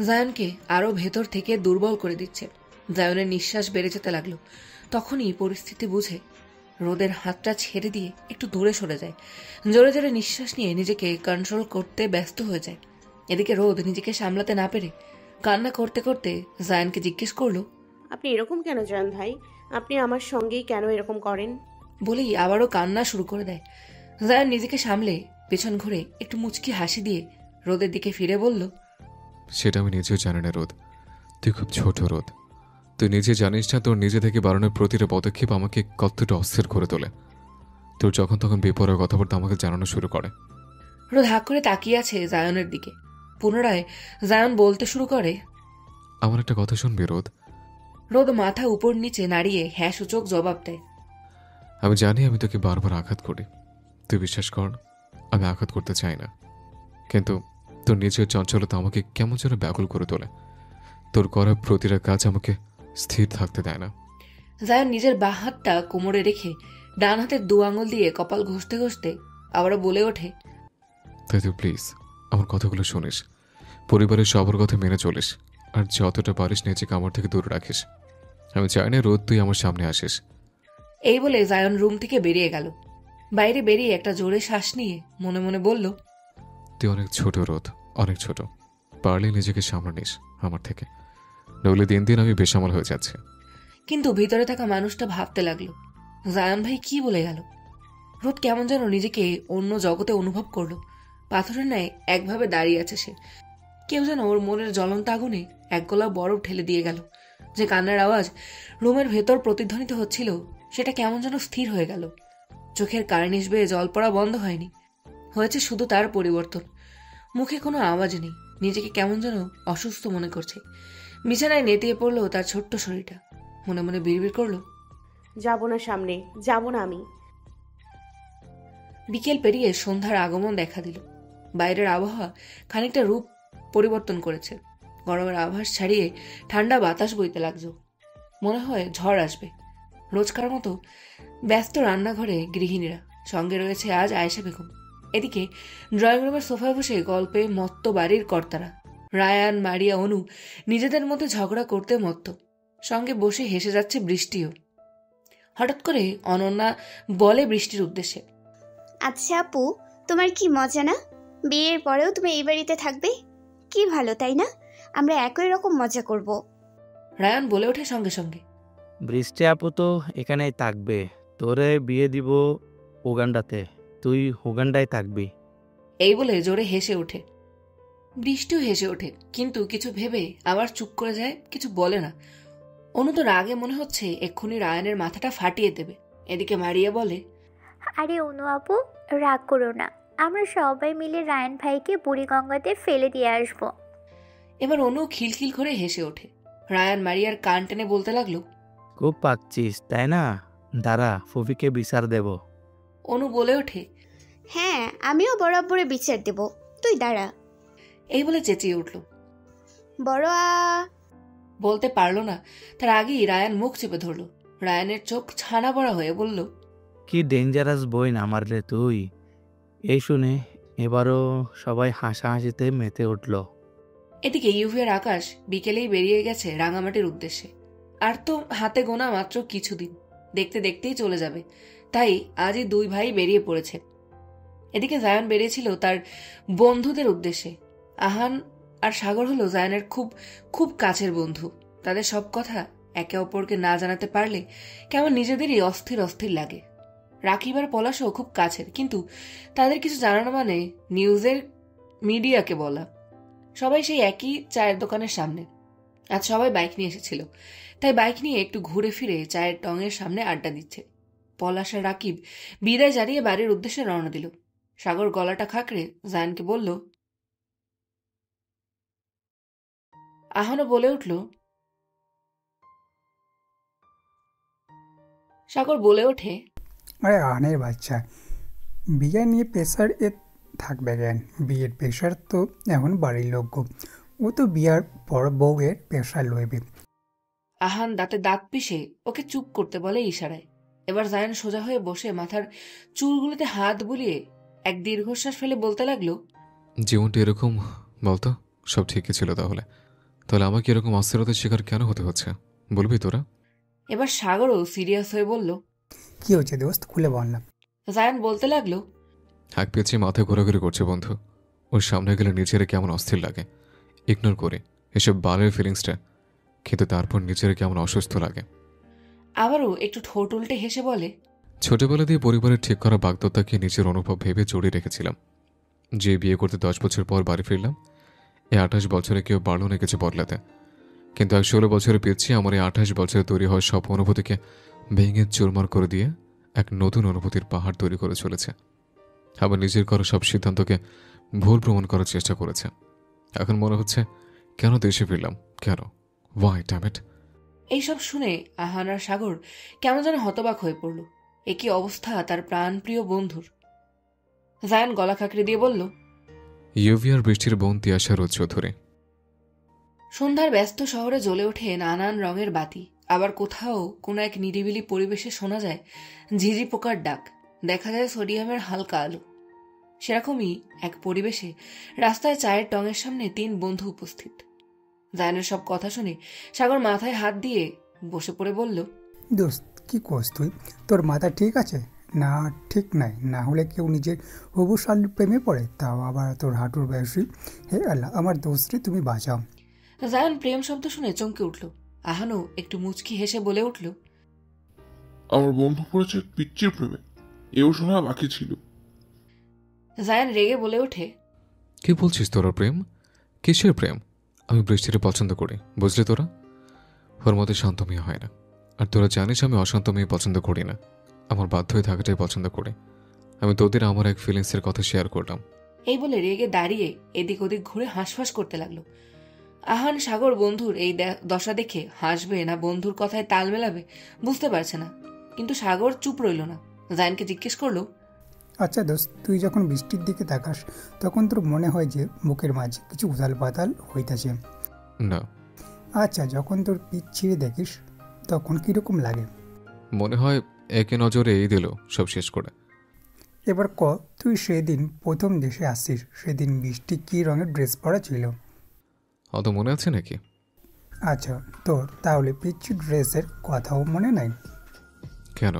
জায়ানকে আরো ভেতর থেকে দুর্বল করে দিচ্ছে। জায়ানের নিঃশ্বাস বেড়ে যেতে লাগলো। তখনই পরিস্থিতি বুঝে রোদের হাতটা ছেড়ে দিয়ে একটু দূরে সরে যায়। জোরে জোরে নিঃশ্বাস নিয়ে নিজেকে কন্ট্রোল করতে ব্যস্ত হয়ে যায়। এদিকে রোদ নিজেকে সামলাতে না পেরে কান্না করতে করতে জায়ানকে জিজ্ঞেস করলো, আপনি এরকম কেন জয়ন ভাই? আপনি আমার সঙ্গেই কেন এরকম করেন? বলেই আবারও কান্না শুরু করে দেয়। জায়ান নিজেকে সামলে পেছন ঘুরে একটু মুচকি হাসি দিয়ে রোদের দিকে ফিরে বলল, সেটা আমি নিজেও জানি না রোদ, তুই খুব ছোট রোদ। তুই নিজে জানিস না তোর নিজে থেকে বাড়ানোর প্রতিটা পদক্ষেপ আমাকে কতটা অস্থির করে তোলে। তোর যখন তখন বেপরোয়া কথাবার্তা আমাকে জানানো শুরু করে। রোদ হাঁক করে তাকিয়ে আছে জায়নের দিকে। পুনরায় জায়ন বলতে শুরু করে, আমার একটা কথা শুনবি রোদ? রোদ মাথা উপর নিচে নাড়িয়ে হ্যাঁ সূচক জবাব দেয়। আমি জানি আমি তোকে বারবার আঘাত করি, তুই বিশ্বাস কর আমি আঘাত করতে চাই না, কিন্তু তোর নিজের চঞ্চলতা আমাকে কেমন যেন ব্যাকুল করে তোলে। তোর করা প্রতিটা কাজ আমাকে স্থির থাকতে দেয় না। জায়ন নিজের বাঁ হাতটা কোমরে রেখে ডান হাতের দু আঙুল দিয়ে কপাল ঘষতে ঘষতে আবারও বলে ওঠে, তাই তুই প্লিজ আমার কথাগুলো শুনিস, পরিবারের সবার কথা মেনে চলিস, আর যতটা পারিস নিজেকে আমার থেকে দূরে রাখিস। আমি চাই না রোদ তুই আমার সামনে আসিস। এই বলে জায়ন রুম থেকে বেরিয়ে গেল। বাইরে বেরিয়ে একটা জোরে শ্বাস নিয়ে মনে মনে বলল, তুই অনেক ছোট রোদ, অনেক ছোট। পারলে নিজেকে সামনে নিস আমার থেকে, নইলে দিন দিন আমি বেসামাল হয়ে যাচ্ছি। কিন্তু ভিতরে থাকা মানুষটা ভাবতে লাগলো, জায়ন ভাই কি বলে গেল? রোদ কেমন যেন নিজেকে অন্য জগতে অনুভব করলো। পাথরের ন্যায় একভাবে দাঁড়িয়ে আছে সে। কেউ যেন ওর মনের জ্বলন্ত আগুনে এক গোলা বরফ ঢেলে দিয়ে গেল। যে কান্নার আওয়াজ রুমের ভেতর প্রতিধ্বনিত হচ্ছিল, সেটা কেমন যেন স্থির হয়ে গেল। চোখের কার্নিশ বেয়ে জল পড়া বন্ধ হয়নি, হয়েছে শুধু তার পরিবর্তন। মুখে কোনো আওয়াজ নেই, নিজেকে কেমন যেন অসুস্থ মনে করছে। বিছানায় নেতিয়ে পড়লো তার ছোট্ট শরীরটা। মনে মনে বিড়বিড় করলো, যাব না সামনে, যাব না আমি। বিকেল পেরিয়ে সন্ধ্যার আগমন দেখা দিল। বাইরের আবহাওয়া খানিকটা রূপ পরিবর্তন করেছে। গরমের আভাস ছাড়িয়ে ঠান্ডা বাতাস বইতে লাগছে। মনে হয় ঝড় আসবে। রোজকার মতো ব্যস্ত রান্নাঘরে গৃহিণীরা, সঙ্গে রয়েছে আজ আয়েশা বেগম। এদিকে ড্রয়িং রুমের সোফায় বসে গল্পে মত্ত বাড়ির কর্তারা। রায়ান, মারিয়া, অনু নিজেদের মধ্যে ঝগড়া করতে মত্ত। সঙ্গে বসে হেসে যাচ্ছে বৃষ্টিও। হঠাৎ করে অনন্যা বলে বৃষ্টির উদ্দেশ্যে, আচ্ছা আপু, তোমার কি মজা না? বিয়ের পরেও তুমি এই বাড়িতে থাকবে, কি ভালো তাই না? আমরা একই রকম মজা করব। রায়ান বলে ওঠে সঙ্গে সঙ্গে, বৃষ্টি আপু তো এখানেই থাকবে, তোরে বিয়ে দিব উগান্ডাতে, তুই উগান্ডায় থাকবি। এই বলে জোরে হেসে ওঠে। বৃষ্টিও হেসে ওঠে, কিন্তু কিছু ভেবে আবার চুপ করে যায়, কিছু বলে না। অনু তো রাগে মনে হচ্ছে এক্ষুনি রায়ানের মাথাটা ফাটিয়ে দেবে। এদিকে মারিয়া বলে, আরে অনু আপু, রাগ করো না, আমরা সবাই মিলে রায়ান ভাইকে বুড়িগঙ্গাতে ফেলে দিয়ে আসবো। এবার অনু খিলখিল করে হেসে ওঠে। রায়ান মারিয়ার কান টেনে বলতে লাগলো, খুব পাকছিস তাই না, দাঁড়া ফুফিকে বিচার দেব। অনু বলে ওঠে, হ্যাঁ, আমিও বরাবরে বিচার দেব, তুই দাঁড়া। এই বলে চেঁচিয়ে উঠল। বড় বলতে পারলো না, তার আগেই রায়ান মুখ চেপে ধরল। রায়ানের চোখ ছানা বড়া হয়ে বলল, কি ডেঞ্জারাস বই না মারলে তুই। এই শুনে এবারও সবাই হাসাহাসিতে মেতে উঠল। এদিকে ইউভিয়ার আকাশ বিকেলেই বেরিয়ে গেছে রাঙামাটির উদ্দেশ্যে। আর তো হাতে গোনা মাত্র কিছুদিন, দেখতে দেখতেই চলে যাবে। তাই আজই দুই ভাই বেরিয়ে পড়েছে। এদিকে জায়ান বেরিয়েছিল তার বন্ধুদের উদ্দেশ্যে। আহান আর সাগর হলো জায়ানের খুব খুব কাছের বন্ধু। তাদের সব কথা একে অপরকে না জানাতে পারলে কেমন নিজেদেরই অস্থির অস্থির লাগে। রাকিব আর পলাশও খুব কাছের, কিন্তু তাদের কিছু জানানো মানে নিউজের মিডিয়াকে বলা। সবাই সেই একই চায়ের দোকানের সামনে। আজ সবাই বাইক নিয়ে এসেছিল, তাই বাইক নিয়ে একটু ঘুরে ফিরে চায়ের টঙের সামনে আড্ডা দিচ্ছে। পলাশ আর রাকিব বিদায় জানিয়ে বাড়ির উদ্দেশ্যে রওনা দিল। সাগর গলাটা খাকড়ে জায়ানকে বলল, আহানও বলে উঠল, সাগর বলে ওঠে, আরে আনের বাচ্চা, বিয়ে নিয়ে প্রেশার এ থাকবে কেন? বিয়ের প্রেশার তো এখন বাড়ির লোক, ও তো বিয়ার পর বউয়ের প্রেশার লইবে। আহান দাঁতে দাঁত পিষে ওকে চুপ করতে বলে ইশারায়। এবার জায়ান সোজা হয়ে বসে মাথার চুলগুলোতে হাত বুলিয়ে এক দীর্ঘশ্বাস ফেলে বলতে লাগলো, জীবনটা এরকম বলতো, সব ঠিকই ছিল তাহলে তাহলে আমাকে এরকম অস্থিরতার শিকার কেন হতে হচ্ছে বলবি তোরা? এবার সাগরও সিরিয়াস হয়ে বলল, কি হয়েছে দোস্ত, খুলে বল না। জায়ান বলতে লাগলো, এক পেঁচে মাথা ঘোরাঘুরি করছে বন্ধু। ওর সামনে গেলে নিজের কেমন অস্থির লাগে, ইগনোর করে এসব বালের ফিলিংসটা, কিন্তু তারপর নিজের কেমন অসুস্থ লাগে। আবারও একটু ঠোঁট উল্টে হেসে বলে, ছোটবেলা দিয়ে পরিবারের ঠিক করা বাগদত্তাকে নিজের অনুভব ভেবে জড়িয়ে রেখেছিলাম। যে বিয়ে করতে 10 বছর পর বাড়ি ফিরলাম, এই 28 বছরে কেউ বাড়ল না কিছু বদলাতে, কিন্তু এক 16 বছরের পিছিয়ে আমার এই 28 বছরে তৈরি হওয়া সব অনুভূতিকে ভেঙে চুরমার করে দিয়ে এক নতুন অনুভূতির পাহাড় তৈরি করে চলেছে। আবার নিজের করা সব সিদ্ধান্তকে ভুল প্রমাণ করার চেষ্টা করেছে। এখন মনে হচ্ছে কেন দেশে ফিরলাম, কেন, ওয়াই ড্যাম ইট। এইসব শুনে আহান আর সাগর কেমন যেন হতবাক হয়ে পড়ল। একই অবস্থা তার প্রাণপ্রিয় বন্ধুর। জায়ান গলা খাঁকড়ে দিয়ে বলল, ইউভি আর বৃষ্টির বোন তিয়াশা রোজ চৌধুরী। সন্ধ্যার ব্যস্ত শহরে জ্বলে ওঠে নানান রঙের বাতি। আবার কোথাও কোনো এক নিরিবিলি পরিবেশে শোনা যায় ঝিঝি পোকার ডাক, দেখা যায় সোডিয়ামের হালকা আলো। সেরকমই এক পরিবেশে রাস্তায় চায়ের টঙের সামনে 3 বন্ধু উপস্থিত। জায়ানের সব কথা শুনে সাগর মাথায় হাত দিয়ে বসে পড়ে বলল, দোস্ত কি করছ তুই? তোর মাথা ঠিক আছে? না ঠিক নাই, না হলে কেউ নিজের হবু শালীর প্রেমে পড়ে, তাও আবার তোর হাঁটুর বয়সী। হে আল্লাহ, আমার দোস্ত রে তুমি বাঁচাও। জায়ান প্রেম শব্দ শুনে চমকে উঠল। আহানও একটু মুচকি হেসে বলে উঠল, আমার বন্ধু পড়েছে পিচ্চির প্রেমে, এও শোনা বাকি ছিল। জায়ান রেগে বলে ওঠে, কি বলছিস তোরা? প্রেম? কিসের প্রেম? আমি বৃষ্টির পছন্দ করি, বুঝলি তোরা? ওর মধ্যে শান্ত মেয়ে হয় না, আর তোরা জানিস আমি অশান্ত মেয়ে পছন্দ করি না। আমার বাধ্য হয়ে থাকাটাই পছন্দ করি। আমি তোদের আমার এক ফিলিংসের কথা শেয়ার করলাম। এই বলে রেগে দাঁড়িয়ে এদিক ওদিক ঘুরে হাঁসফাঁস করতে লাগলো। আহান সাগর বন্ধুর এই দশা দেখে হাসবে না বন্ধুর কথায় তাল মেলাবে বুঝতে পারছে না, কিন্তু সাগর চুপ রইল না। জায়ানকে জিজ্ঞেস করলো, আচ্ছা দোস্ত, তুই যখন বৃষ্টির দিকে তাকাস তখন তোর মনে হয় যে বুকের মাঝে কিছু উথাল পাতাল হইতাছে? না। আচ্ছা, যখন তোর পিঠ ছিঁড়ে দেখিস তখন কিরকম লাগে? মনে হয় একে নজরে এই দিল সব শেষ করে। এবার ক, তুই সেদিন প্রথম দেশে আসছিস, সেদিন বৃষ্টি কি রঙের ড্রেস পরা ছিল? অত মনে আছে নাকি? আচ্ছা, তোর তাহলে পিচ্ছি ড্রেসের কথাও মনে নাই? কেন?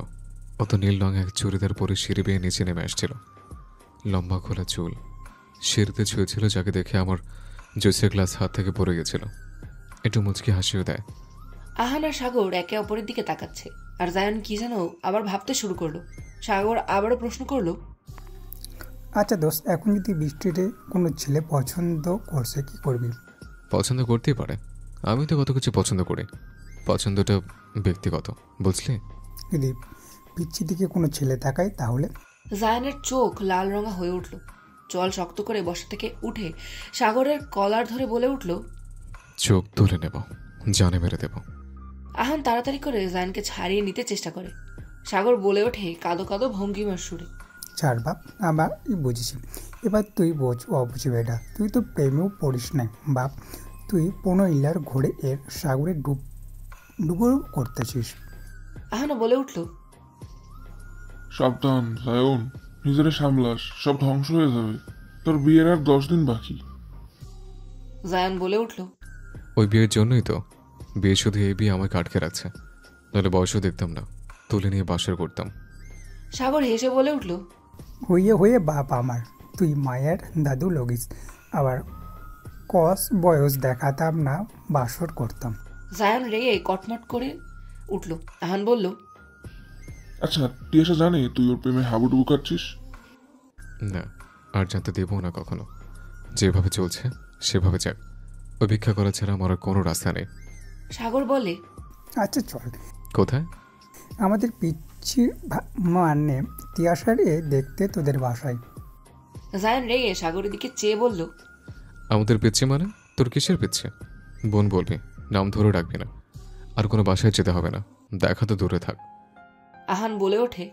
অত নীল রঙ এক চুড়িদার পরে সিঁড়ি বেয়ে নিচে নেমে আসছিল, লম্বা খোলা চুল, সিঁড়িতে ছুঁয়েছিল, যাকে দেখে আমার জুসের গ্লাস হাত থেকে পড়ে গেছিল। একটু মুচকি হাসিও দেয়। আহান আর সাগর একে অপরের দিকে তাকাচ্ছে, আর জায়ান কি যেন আবার ভাবতে শুরু করলো। সাগর আবারও প্রশ্ন করলো, আচ্ছা দোস্ত, এখন যদি বৃষ্টিতে কোনো ছেলে পছন্দ করছে কি করবি? পছন্দ করতেই পারে, আমি তো কত কিছু পছন্দ করি, পছন্দটা ব্যক্তিগত, বুঝলি? যদি পিচ্ছি দিকে কোনো ছেলে তাকায় তাহলে? জায়ানের চোখ লাল রঙা হয়ে উঠল। চল শক্ত করে বসা থেকে উঠে সাগরের কলার ধরে বলে উঠল, চোখ তুলে নেব, জানে মেরে দেব। আহান তাড়াতাড়ি করে জায়ানকে ছাড়িয়ে নিতে চেষ্টা করে। সাগর বলে ওঠে কাঁদো কাঁদো ভঙ্গিমার সুরে, ছাড় বাপ, আমার বুঝেছি, এবার তুই বোঝ অবুঝি বেটা, তুই তো প্রেমেও পড়িস না বাপ, তুই 15 ইলার ঘোরে এর সাগরে ডুবো করতেছিস। আহানও বলে উঠল, সাবধান জায়ন, নিজেরা সামলাস, সব ধ্বংস হয়ে যাবে, তোর বিয়ের আর 10 দিন বাকি। জায়ান বলে উঠল, ওই বিয়ের জন্যই তো, বিয়ে শুধু এই বিয়ে আমাকে আটকে রাখছে, নাহলে বয়সও দেখতাম না, তুলে নিয়ে বাসর করতাম। সাগর হেসে বলে উঠল, হইয়ে হয়ে বাপ আমার, তুই মায়ের দাদু লগিস, আবার কস বয়স দেখাতাম না, বাসর করতাম। জায়ান রেগে কটমট করে উঠল। আহান বলল, আচ্ছা টিয়াশা জানে তুই ওর প্রেমে হাবুডুবু কাটছিস? না, আর জানতে দেবো না কখনো। যেভাবে চলছে সেভাবে যাক, অপেক্ষা করা ছাড়া আমার আর কোনো রাস্তা নেই। সাগর বলে, আচ্ছা চল। কোথায়? আমাদের পিচ্ছি মানে তিয়াশারে দেখতে তোদের বাসায়। জায়ান রেগে সাগরের দিকে চেয়ে বলল, আমাদের পিচ্ছে মানে? তোর কিসের পিচ্ছে? বোন বলবি, নাম ধরে ডাকবি না, আর কোনো বাসায় যেতে হবে না, দেখা তো দূরে থাক। আহান বলে ওঠে,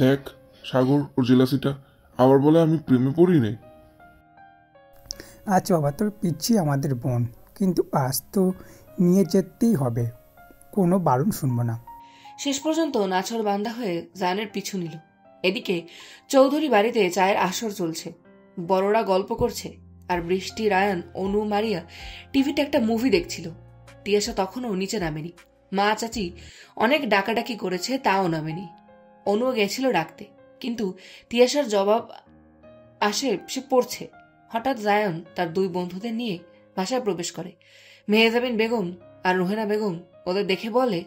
দেখ সাগর, ওর জেলাসিটা আবার বলে আমি প্রেমে পড়ি নাই। আচ্ছা বাবা, তোর পিচ্ছি আমাদের বোন, কিন্তু আজ তো নিয়ে যেতেই হবে, কোনো বারণ শুনবো না। শেষ পর্যন্ত নাছর বান্দা হয়ে জায়ানের পিছু নিল। এদিকে চৌধুরী বাড়িতে চায়ের আসর চলছে, বড়রা গল্প করছে, আর বৃষ্টি, রায়ান, অনু, মারিয়া টিভিতে একটা মুভি দেখছিল। তিয়াশা তখনও নিচে নামেনি। মা চাচি অনেক ডাকাডাকি করেছে, তাও নামেনি। অনুও গেছিল ডাকতে, কিন্তু তিয়াশার জবাব আসে সে পড়ছে। হঠাৎ জায়ন তার দুই বন্ধুদের নিয়ে বাসায় প্রবেশ করে। মেহজাবিন বেগম আর রোহেনা বেগম ওদের দেখে বলে,